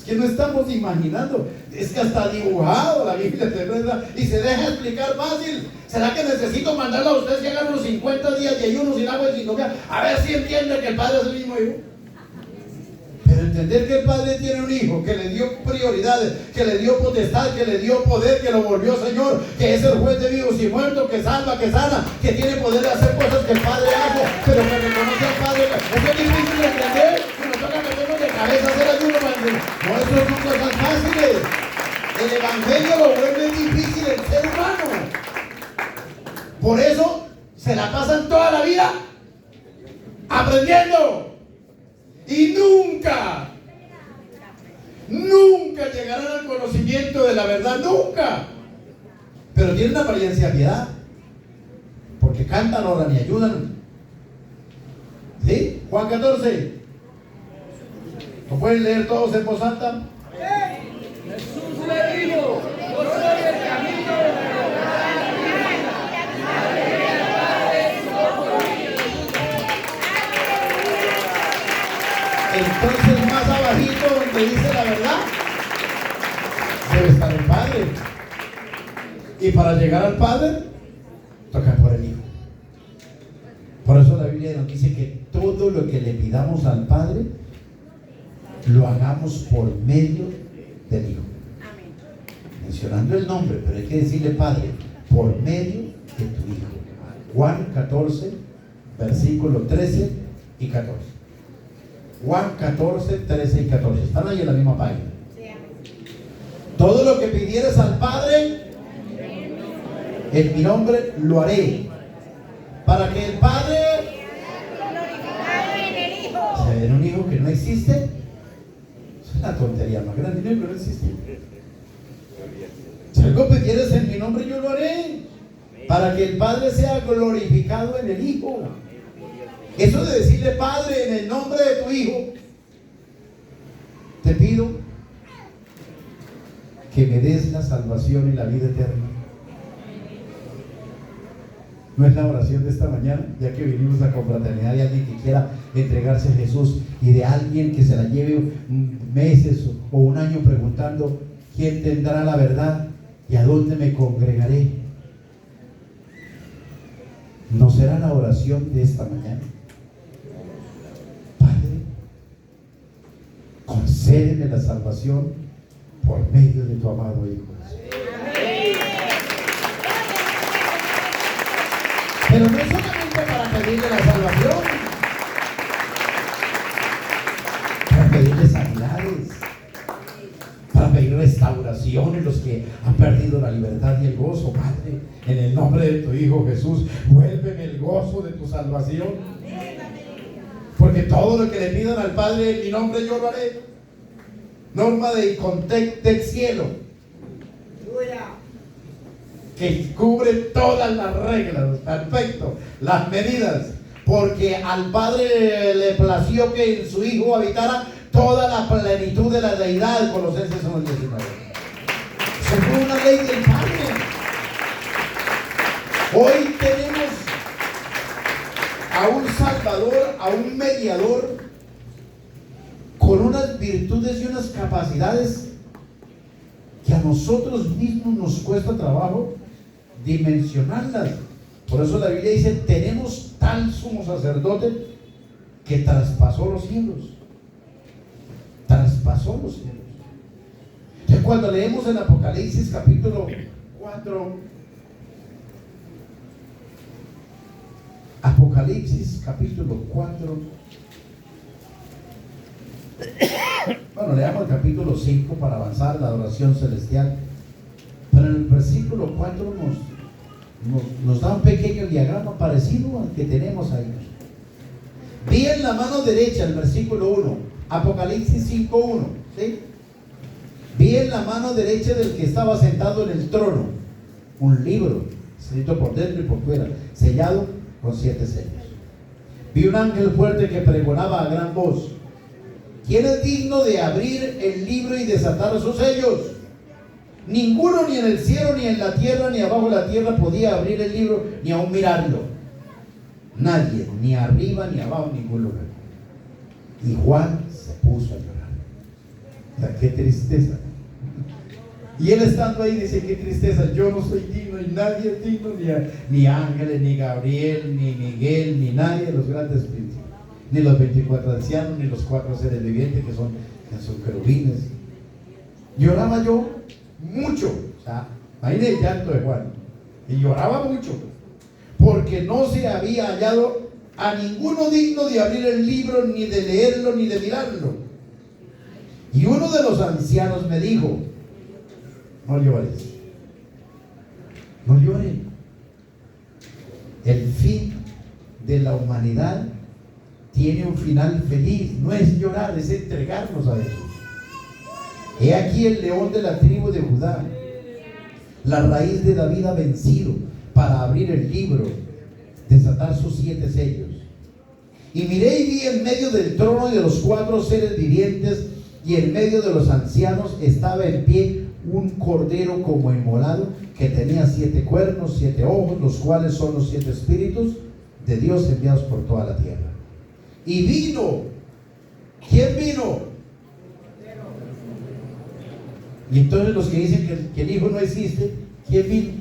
Es que no estamos imaginando, es que hasta dibujado la Biblia te prenda y se deja explicar fácil. ¿Será que necesito mandarle a ustedes que hagan los 50 días de ayuno sin agua y sin comida? A ver si entienden que el Padre es el mismo hijo. Pero entender que el Padre tiene un hijo, que le dio prioridades, que le dio potestad, que le dio poder, que lo volvió Señor, que es el juez de vivos y muertos, que salva, que sana, que tiene poder de hacer cosas que el Padre hace, pero que reconoce al Padre. Eso es difícil de entender, que nos toca meternos de cabeza a hacer ayuno. No, eso son cosas fáciles. El Evangelio lo vuelve difícil el ser humano. Por eso se la pasan toda la vida aprendiendo. Y nunca llegarán al conocimiento de la verdad, nunca. Pero tienen apariencia de piedad, porque cantan, oran y ayudan. ¿Sí? Juan 14. ¿Lo pueden leer todos en voz alta? Jesús le dijo: yo soy el camino de la verdad y la vida. Nadie al Padre sino por mí. Entonces, más abajito donde dice la verdad, debe estar el Padre. Y para llegar al Padre, toca por el Hijo. Por eso la Biblia nos dice que todo lo que le pidamos al Padre, lo hagamos por medio del Hijo. Mencionando el nombre, pero hay que decirle Padre, por medio de tu Hijo. Juan 14, versículos 13 y 14. Juan 14, 13 y 14. Están ahí en la misma página. Todo lo que pidieres al Padre, en mi nombre lo haré, para que el Padre se den un hijo que no existe. Es una tontería más grande, un hijo que no existe. Si algo pidieres en mi nombre, yo lo haré, para que el Padre sea glorificado en el Hijo. Eso de decirle Padre en el nombre de tu Hijo, te pido que me des la salvación y la vida eterna. ¿No es la oración de esta mañana? Ya que vinimos a confraternidad de alguien que quiera entregarse a Jesús y de alguien que se la lleve meses o un año preguntando quién tendrá la verdad y a dónde me congregaré. ¿No será la oración de esta mañana? Padre, concédeme la salvación por medio de tu amado Hijo. Pero no es solamente para pedirle la salvación, para pedirle sanidades, para pedir restauración en los que han perdido la libertad y el gozo. Padre, en el nombre de tu Hijo Jesús, vuélveme el gozo de tu salvación. Porque todo lo que le pidan al Padre en mi nombre yo lo haré. Norma de Icontec del cielo, que cubre todas las reglas, perfecto, las medidas, porque al Padre le plació que en su Hijo habitara toda la plenitud de la deidad. Colosenses 1:19. Se fue una ley del Padre. Hoy tenemos a un Salvador, a un mediador con unas virtudes y unas capacidades que a nosotros mismos nos cuesta trabajo dimensionarlas. Por eso la Biblia dice: tenemos tal sumo sacerdote que traspasó los cielos. Traspasó los cielos. Entonces, cuando leemos en Apocalipsis capítulo 4, Apocalipsis capítulo 4, bueno, leamos el capítulo 5 para avanzar la adoración celestial. Pero en el versículo 4 nos da un pequeño diagrama parecido al que tenemos ahí. Vi en la mano derecha, el versículo 1, Apocalipsis 5:1, ¿sí? Vi en la mano derecha del que estaba sentado en el trono un libro escrito por dentro y por fuera, sellado con 7 sellos. Vi un ángel fuerte que pregonaba a gran voz: ¿quién es digno de abrir el libro y desatar sus sellos? Ninguno, ni en el cielo, ni en la tierra, ni abajo de la tierra, podía abrir el libro, ni aún mirarlo. Nadie, ni arriba, ni abajo, en ningún lugar. Y Juan se puso a llorar. O sea, qué tristeza. Y él estando ahí dice, qué tristeza, yo no soy digno y nadie es digno, ni ángeles, ni Gabriel, ni Miguel, ni nadie de los grandes espíritus, ni los 24 ancianos, ni los 4 seres vivientes que son querubines. Lloraba yo mucho, o sea, imagínate el llanto de Juan, y lloraba mucho, porque no se había hallado a ninguno digno de abrir el libro, ni de leerlo, ni de mirarlo. Y uno de los ancianos me dijo, no llores, no llores. El fin de la humanidad tiene un final feliz, no es llorar, es entregarnos a Jesús. He aquí el león de la tribu de Judá, la raíz de David ha vencido para abrir el libro, desatar sus 7 sellos. Y miré y vi en medio del trono y de los 4 seres vivientes y en medio de los ancianos estaba en pie un cordero como inmolado, que tenía 7 cuernos, 7 ojos, los cuales son los 7 espíritus de Dios enviados por toda la tierra. Y vino, ¿quién vino? Y entonces los que dicen que el Hijo no existe, ¿quién vino?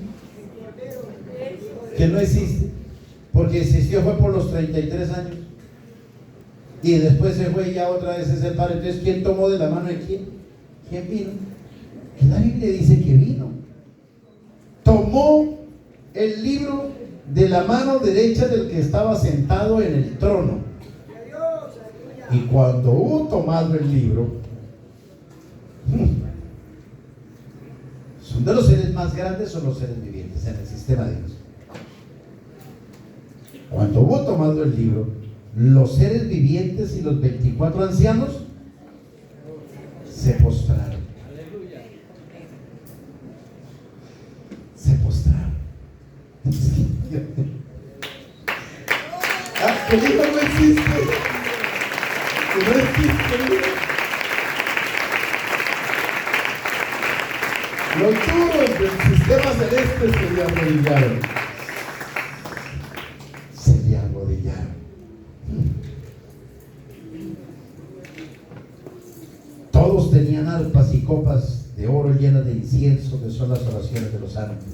Que no existe, porque existió fue por los 33 años y después se fue y ya otra vez es el Padre. Entonces, ¿quién tomó de la mano de quién? ¿Quién vino? Que la Biblia dice que vino, tomó el libro de la mano derecha del que estaba sentado en el trono. Y cuando hubo tomado el libro, son de los seres más grandes, son los seres vivientes en el sistema de Dios. Cuando hubo tomado el libro, los seres vivientes y los 24 ancianos se postraron. Se postraron. Que el Hijo no existe. Que no existe. Los duros del sistema celeste se le arrodillaron. Se le arrodillaron. Todos tenían arpas y copas de oro llenas de incienso, que son las oraciones de los santos.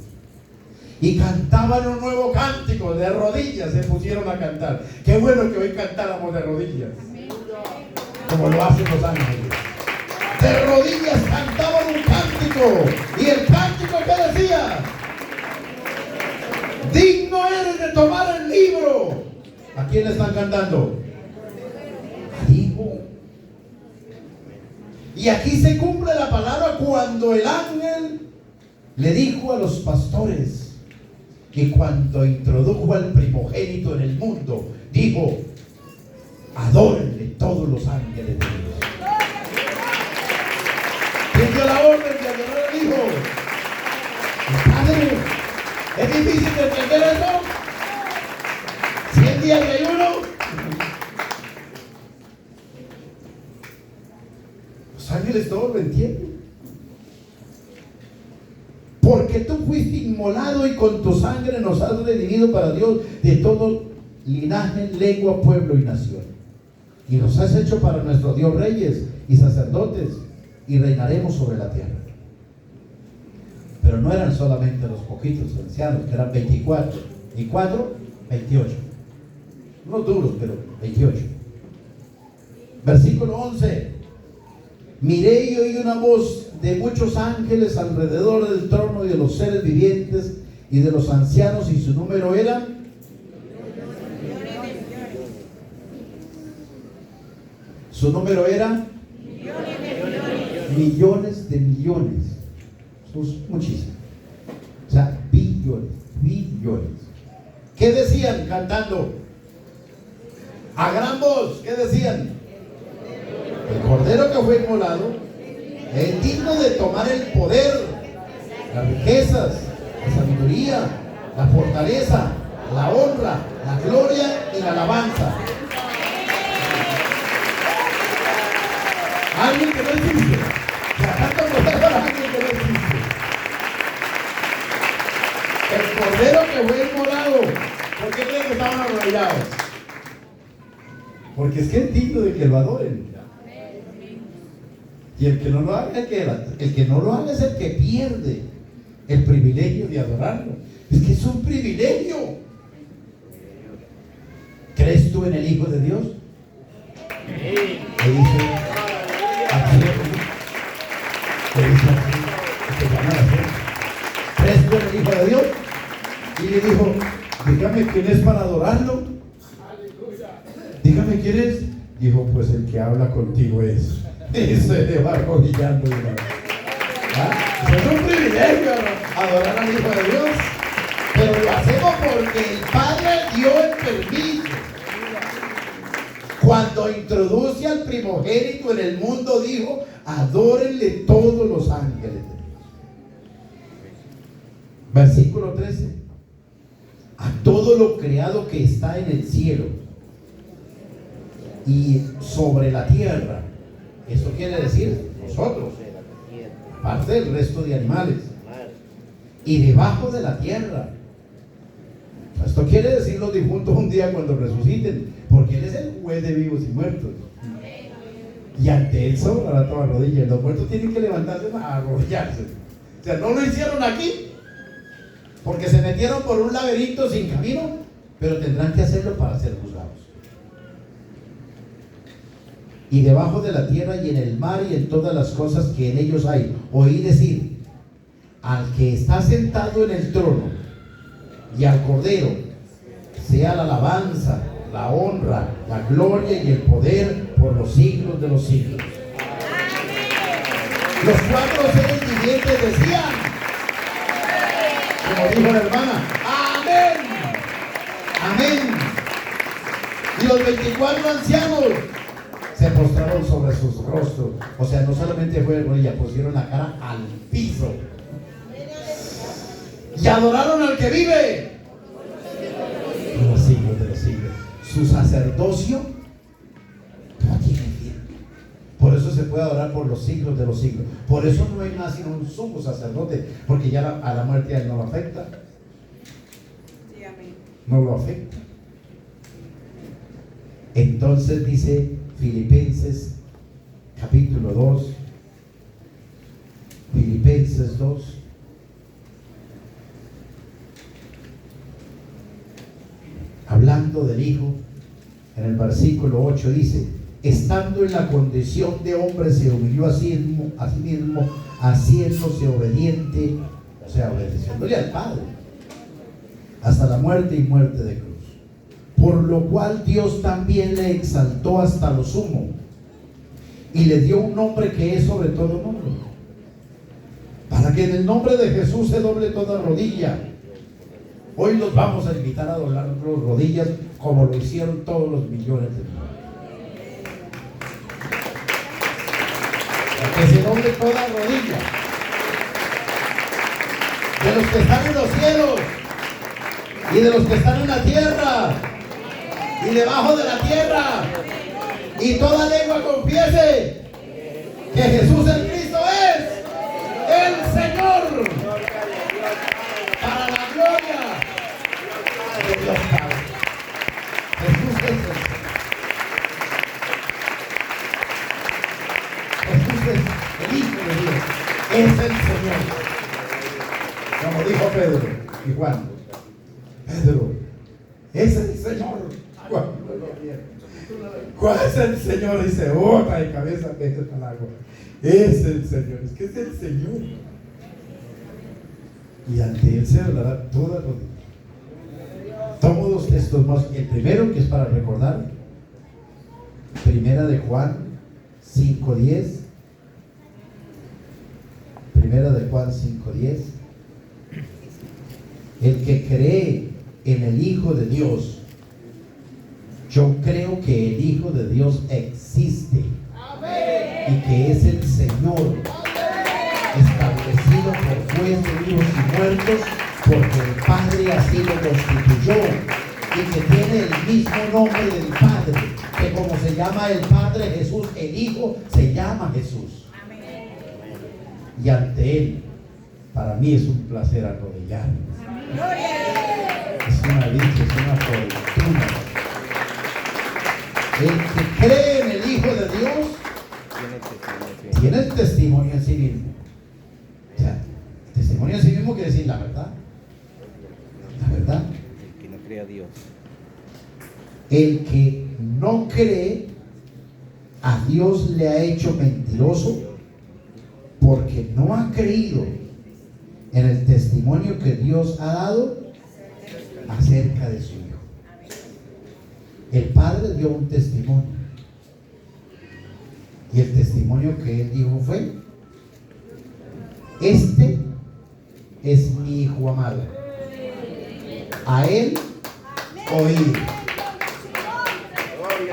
Y cantaban un nuevo cántico, de rodillas se pusieron a cantar. Qué bueno que hoy cantáramos de rodillas, como lo hacen los ángeles. De rodillas cantaban un cántico. Y el cántico que decía: digno eres de tomar el libro. ¿A quién le están cantando? Al Hijo. Y aquí se cumple la palabra cuando el ángel le dijo a los pastores, que cuando introdujo al primogénito en el mundo, dijo: adórenle todos los ángeles de Dios. ¿Quién dio la orden de adorar al Hijo? El Padre. ¿Es difícil de entender eso? 100 días de ayuno. Los ángeles todos lo entienden. Porque tú fuiste inmolado y con tu sangre nos has redimido para Dios de todo linaje, lengua, pueblo y nación. Y nos has hecho para nuestro Dios reyes y sacerdotes, y reinaremos sobre la tierra. Pero no eran solamente los poquitos ancianos, que eran 24. ¿Y 4? 28. Unos duros, pero 28. Versículo 11. Miré y oí una voz de muchos ángeles alrededor del trono y de los seres vivientes y de los ancianos, y su número era millones de millones. Eso es muchísimo. O sea, billones. ¿Qué decían cantando? A gran voz, ¿qué decían? El cordero que fue inmolado es digno de tomar el poder, las riquezas, la sabiduría, la fortaleza, la honra, la gloria y la alabanza. Alguien que no existe. Sacando poder para alguien que no existe. El cordero que fue inmolado. ¿Por qué creen que estaban arrodillados? Porque es que es digno de que lo adoren. Y el que no lo haga, el que no lo haga es el que pierde el privilegio de adorarlo. Es que es un privilegio. ¿Crees tú en el Hijo de Dios? Le dice a Dios, le dice a ¿crees tú en el Hijo de Dios? Y le dijo, dígame quién es para adorarlo. Dígame quién es. Dijo, pues el que habla contigo es. Y se le va arrodillando. ¿Ah? Es un privilegio adorar al Hijo de Dios, pero lo hacemos porque el Padre dio el permiso. Cuando introduce al primogénito en el mundo, dijo, adórenle todos los ángeles. Versículo 13. A todo lo creado que está en el cielo y sobre la tierra. Eso quiere decir nosotros, aparte del resto de animales, y debajo de la tierra. Esto quiere decir los difuntos un día cuando resuciten, porque Él es el juez de vivos y muertos. Y ante Él sobra toda rodilla. Los muertos tienen que levantarse a arrodillarse. O sea, no lo hicieron aquí, porque se metieron por un laberinto sin camino, pero tendrán que hacerlo para ser juzgados. Y debajo de la tierra y en el mar y en todas las cosas que en ellos hay. Oí decir, al que está sentado en el trono y al Cordero, sea la alabanza, la honra, la gloria y el poder por los siglos de los siglos. Los 4 seres vivientes decían, como dijo la hermana, amén, amén. Y los 24 ancianos se postraron sobre sus rostros. O sea, no solamente fue de rodillas, pusieron la cara al piso y adoraron al que vive por los siglos de los siglos. Su sacerdocio no tiene fin. Por eso se puede adorar por los siglos de los siglos. Por eso no hay nada sino un sumo sacerdote, porque ya a la muerte a él no lo afecta. No lo afecta. Entonces dice Filipenses capítulo 2, Filipenses 2, hablando del Hijo, en el versículo 8 dice, estando en la condición de hombre se humilló a sí mismo, haciéndose obediente, o sea, obedeciéndole al Padre, hasta la muerte y muerte de cruz. Por lo cual Dios también le exaltó hasta lo sumo y le dio un nombre que es sobre todo nombre, para que en el nombre de Jesús se doble toda rodilla. Hoy los vamos a invitar a doblar las rodillas como lo hicieron todos los millones de mujeres. Para que se doble toda rodilla de los que están en los cielos y de los que están en la tierra y debajo de la tierra, y toda lengua confiese que Jesús el Cristo es el Señor, para la gloria de Dios Padre. Jesús es el Señor. Jesús es el Hijo de Dios, es el Señor. Como dijo Pedro y Juan, Pedro, es el Señor. ¿Cuál es el Señor? Dice, bota de cabeza que es al agua. Es el Señor, es que es el Señor. Y ante Él se hablará todas las todos estos más. El primero, que es para recordar, Primera de Juan 5:10. Primera de Juan 5:10. El que cree en el Hijo de Dios, yo creo que el Hijo de Dios existe. Amén. Y que es el Señor. Amén. Establecido por juez de vivos y muertos, porque el Padre así lo constituyó, y que tiene el mismo nombre del Padre, que como se llama el Padre Jesús, el Hijo se llama Jesús. Amén. Y ante Él, para mí es un placer arrodillarme. Es una dicha, es una fortuna. El que cree en el Hijo de Dios tiene el El que no cree, a Dios le ha hecho mentiroso, porque no ha creído en el testimonio que Dios ha dado acerca de su Hijo. El Padre dio un testimonio, y el testimonio que Él dijo fue: este es mi Hijo amado, a Él oíd,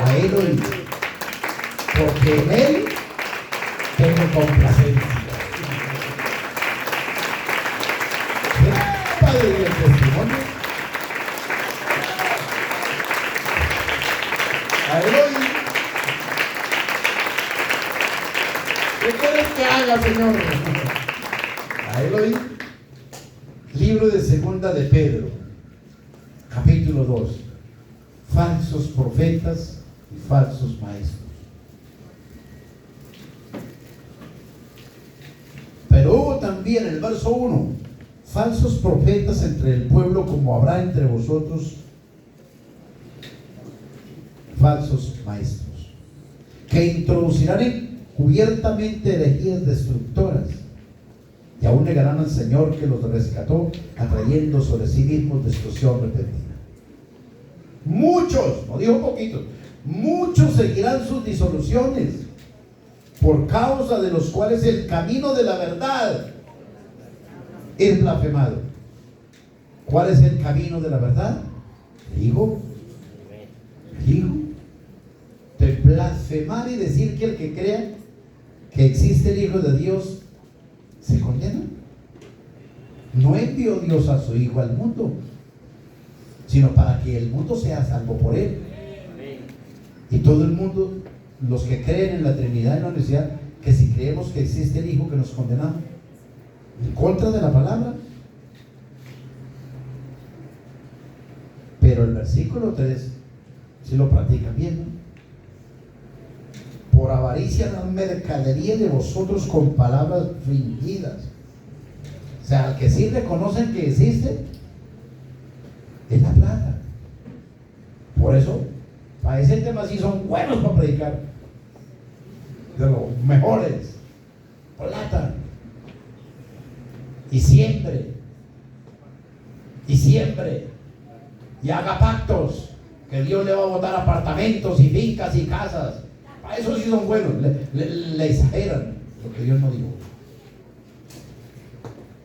a Él oíd, porque en Él tengo complacencia. El Padre dio el testimonio, a Él oíd. ¿Qué quieres que haga, Señor? A Él oíd. Libro de Segunda de Pedro, capítulo 2. Falsos profetas y falsos maestros. Pero hubo también, en el verso 1, falsos profetas entre el pueblo, como habrá entre vosotros falsos maestros, que introducirán encubiertamente herejías destructoras, y aún negarán al Señor que los rescató, atrayendo sobre sí mismos destrucción repentina. Muchos, no digo poquitos, muchos seguirán sus disoluciones, por causa de los cuales el camino de la verdad es blasfemado. ¿Cuál es el camino de la verdad? El Hijo. El Hijo. De blasfemar y decir que el que crea que existe el Hijo de Dios se condena. No envió Dios a su Hijo al mundo, sino para que el mundo sea salvo por Él. Y todo el mundo, los que creen en la Trinidad, en la necesidad, que si creemos que existe el Hijo, que nos condenamos en contra de la palabra. Pero el versículo 3 si lo practican bien, ¿no? Por avaricia dan mercadería de vosotros con palabras fingidas. O sea, al que sí reconocen que existe es la plata. Por eso, para ese tema sí son buenos para predicar, de los mejores. Plata. Y siempre, y haga pactos, que Dios le va a botar apartamentos y fincas y casas. Para eso sí son buenos, le exageran lo que Dios no dijo.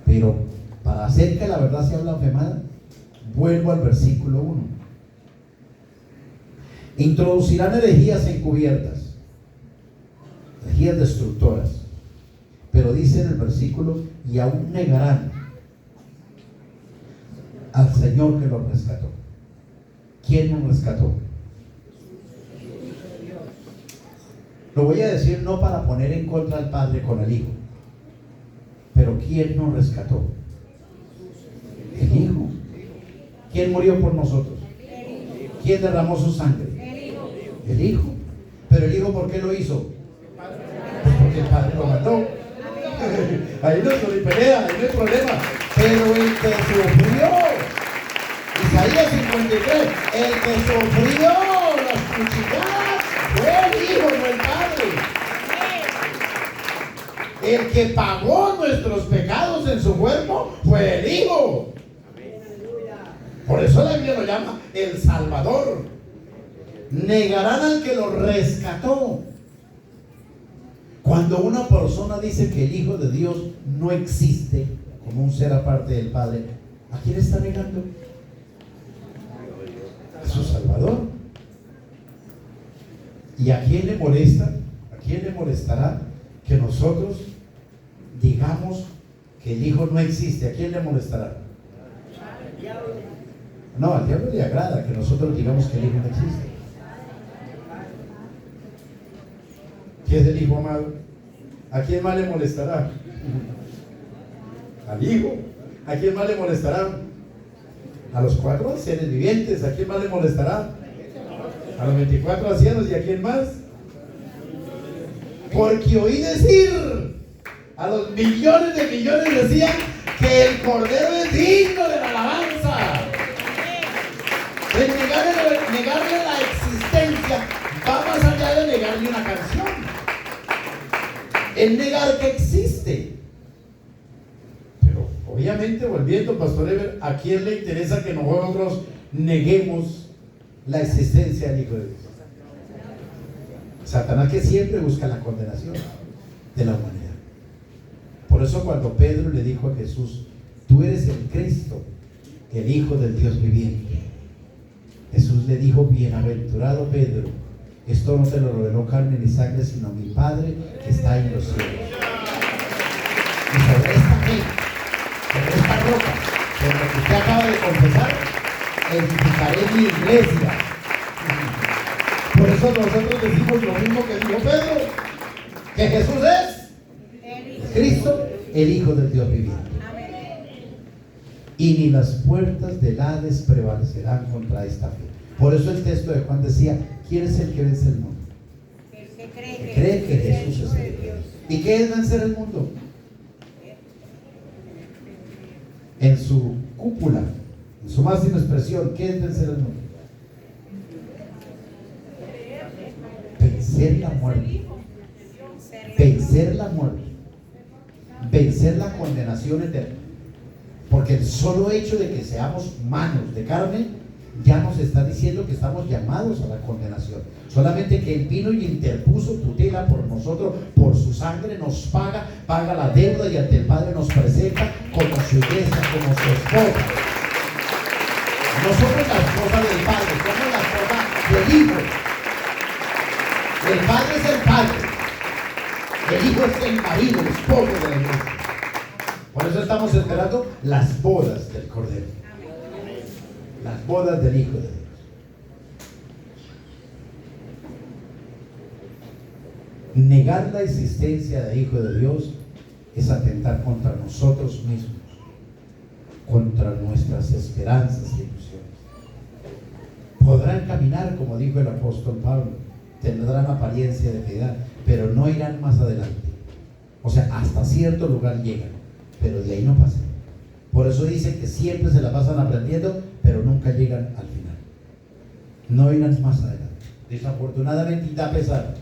Pero para hacer que la verdad sea blasfemada, vuelvo al versículo 1. Introducirán herejías encubiertas, herejías destructoras. Pero dice en el versículo: y aún negarán al Señor que los rescató. ¿Quién nos rescató? Lo voy a decir no para poner en contra al Padre con el Hijo, pero ¿quién nos rescató? El Hijo. ¿Quién murió por nosotros? ¿Quién derramó su sangre? El Hijo. Pero el Hijo, ¿por qué lo hizo? Pues porque el Padre lo mandó. Ahí no hay pelea, ahí no hay problema. Pero el que sufrió, Isaías 53, el que sufrió las crucificadas fue el Hijo, no el Padre. El que pagó nuestros pecados en su cuerpo fue el Hijo. Por eso la Biblia lo llama el Salvador. Negarán al que lo rescató. Cuando una persona dice que el Hijo de Dios no existe como un ser aparte del Padre, ¿a quién está negando? A su Salvador. ¿Y a quién le molesta? ¿A quién le molestará que nosotros digamos que el Hijo no existe? ¿A quién le molestará? No, al diablo le agrada que nosotros digamos que el Hijo no existe. ¿Qué es el Hijo amado? ¿A quién más le molestará? Al Hijo. ¿A quién más le molestará? A los 4 seres vivientes. ¿A quién más le molestará? A los 24 ancianos. ¿Y a quién más? Porque oí decir, a los millones de millones decían que el Cordero es digno de la alabanza. Negarle la existencia va más allá de negarle una canción. Es negar que existe. Pero obviamente, volviendo, Pastor Ever, ¿a quién le interesa que nosotros neguemos la existencia del Hijo de Dios? Satanás, que siempre busca la condenación de la humanidad. Por eso cuando Pedro le dijo a Jesús: tú eres el Cristo, el Hijo del Dios viviente, Jesús le dijo: bienaventurado Pedro, esto no te lo reveló carne ni sangre, sino mi Padre que está en los cielos. Y sobre esta fe, sobre esta roca, sobre lo que usted acaba de confesar, edificaré mi iglesia. Por eso nosotros decimos lo mismo que dijo Pedro, que Jesús es Cristo, el Hijo del Dios viviente. Y ni las puertas del Hades prevalecerán contra esta fe. Por eso el texto de Juan decía: ¿quién es el que vence el mundo? El que Cree que Jesús es el Dios. ¿Y qué es vencer el mundo? En su cúpula, en su máxima expresión, ¿qué es vencer el mundo? Vencer la muerte, vencer la muerte, vencer la condenación eterna. Porque el solo hecho de que seamos manos de carne ya nos está diciendo que estamos llamados a la condenación. Solamente que Él vino y interpuso tutela por nosotros, por su sangre nos paga la deuda, y ante el Padre nos presenta como su iglesia, como su esposa. No somos la esposa del Padre, somos la esposa del Hijo. El Padre es el Padre, el Hijo es el marido, el esposo de la iglesia. Por eso estamos esperando las bodas del Cordero, las bodas del Hijo de Dios. Negar la existencia del Hijo de Dios es atentar contra nosotros mismos, contra nuestras esperanzas y ilusiones. Podrán caminar, como dijo el apóstol Pablo, tendrán apariencia de piedad, pero no irán más adelante. O sea, hasta cierto lugar llegan, pero de ahí no pasan. Por eso dice que siempre se la pasan aprendiendo, pero nunca llegan al final. No irán más adelante. Desafortunadamente, y da pesar,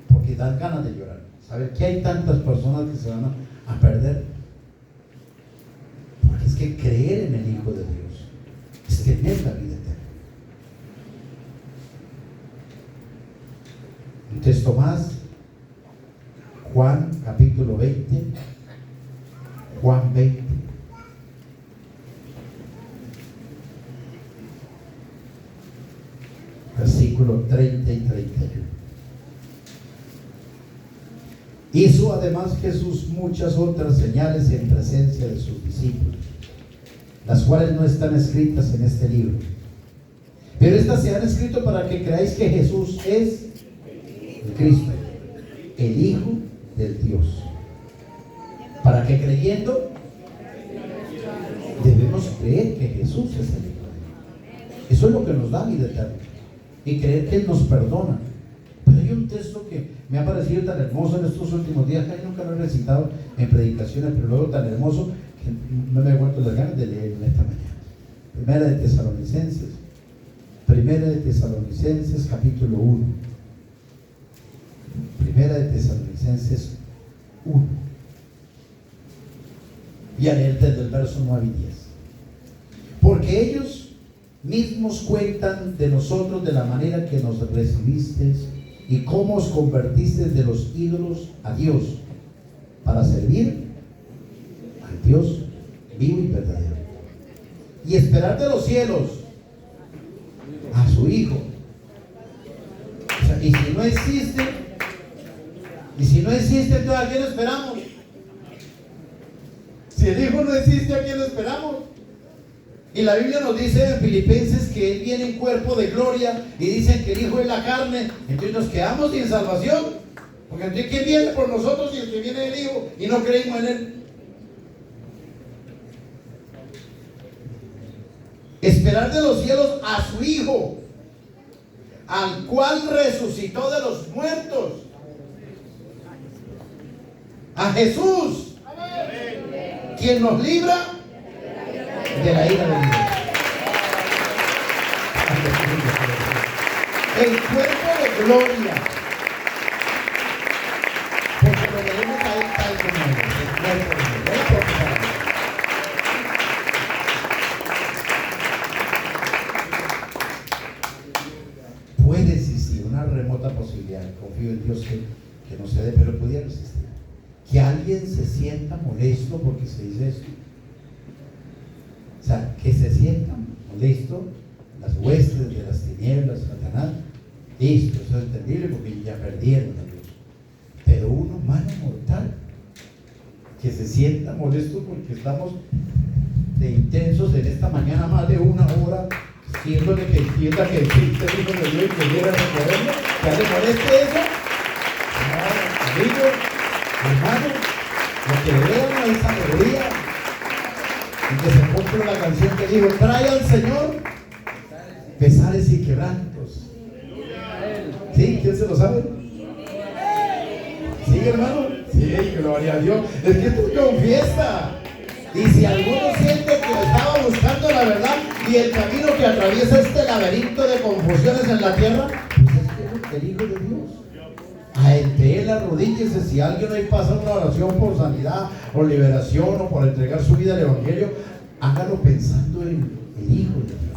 porque dan ganas de llorar. ¿Saber que hay tantas personas que se van a perder? Porque es que creer en el Hijo de Dios es tener la vida eterna. Un texto más, Juan capítulo 20. Juan 20. Versículo 30 y 31. Hizo además Jesús muchas otras señales en presencia de sus discípulos, las cuales no están escritas en este libro. Pero estas se han escrito para que creáis que Jesús es el Cristo, el Hijo del Dios. Para que creyendo debemos creer que Jesús es el Hijo de Dios. Eso es lo que nos da vida eterna. Y creer que Él nos perdona. Pero hay un texto que me ha parecido tan hermoso en estos últimos días, que nunca lo he recitado en predicaciones, pero luego tan hermoso que no me he vuelto las ganas de leerlo esta mañana. Primera de Tesalonicenses capítulo 1. Primera de Tesalonicenses 1. Y a leer desde el verso 9 y 10. Porque ellos mismos cuentan de nosotros de la manera que nos recibisteis y cómo os convertisteis de los ídolos a Dios, para servir al Dios vivo y verdadero, y esperar de los cielos a su Hijo. O sea, y si no existe, entonces ¿a quién esperamos? Si el Hijo no existe, ¿a quién esperamos? Y la Biblia nos dice en Filipenses que Él viene en cuerpo de gloria, y dicen que el Hijo es la carne. Entonces nos quedamos sin salvación, porque entonces ¿quién viene por nosotros si el que viene es el Hijo y no creímos en Él? Esperar de los cielos a su Hijo, al cual resucitó de los muertos, a Jesús, quien nos libra de la ira de Dios. El cuerpo de gloria. Porque lo veremos ahí tal como es. El cuerpo de gloria. Puede existir una remota posibilidad, confío en Dios que no se dé, pero pudiera existir. Que alguien se sienta molesto porque se dice esto. O sea, que se sienta molesto las huestes de las tinieblas, Satanás. Listo, eso es entendible porque ya perdieron a Dios. Pero un humano mortal que se sienta molesto porque estamos de intensos en esta mañana más de una hora, diciéndole que entienda que existe el Hijo de Dios y que quiera recorrerlo, que le moleste eso. No, amigo, hermano, lo que vean a esa alegría y que se compre la canción que dijo: trae al Señor pesares y quebrantos. ¿Sí? ¿Quién se lo sabe? ¿Sí, hermano? Sí, gloria a Dios. Es que esto es como fiesta. Y si alguno siente que estaba buscando la verdad y el camino que atraviesa este laberinto de confusiones en la tierra, pues es el Hijo de Dios. Ante él arrodíllese. Si alguien hoy pasa una oración por sanidad o liberación o por entregar su vida al Evangelio, hágalo pensando en el Hijo de Dios.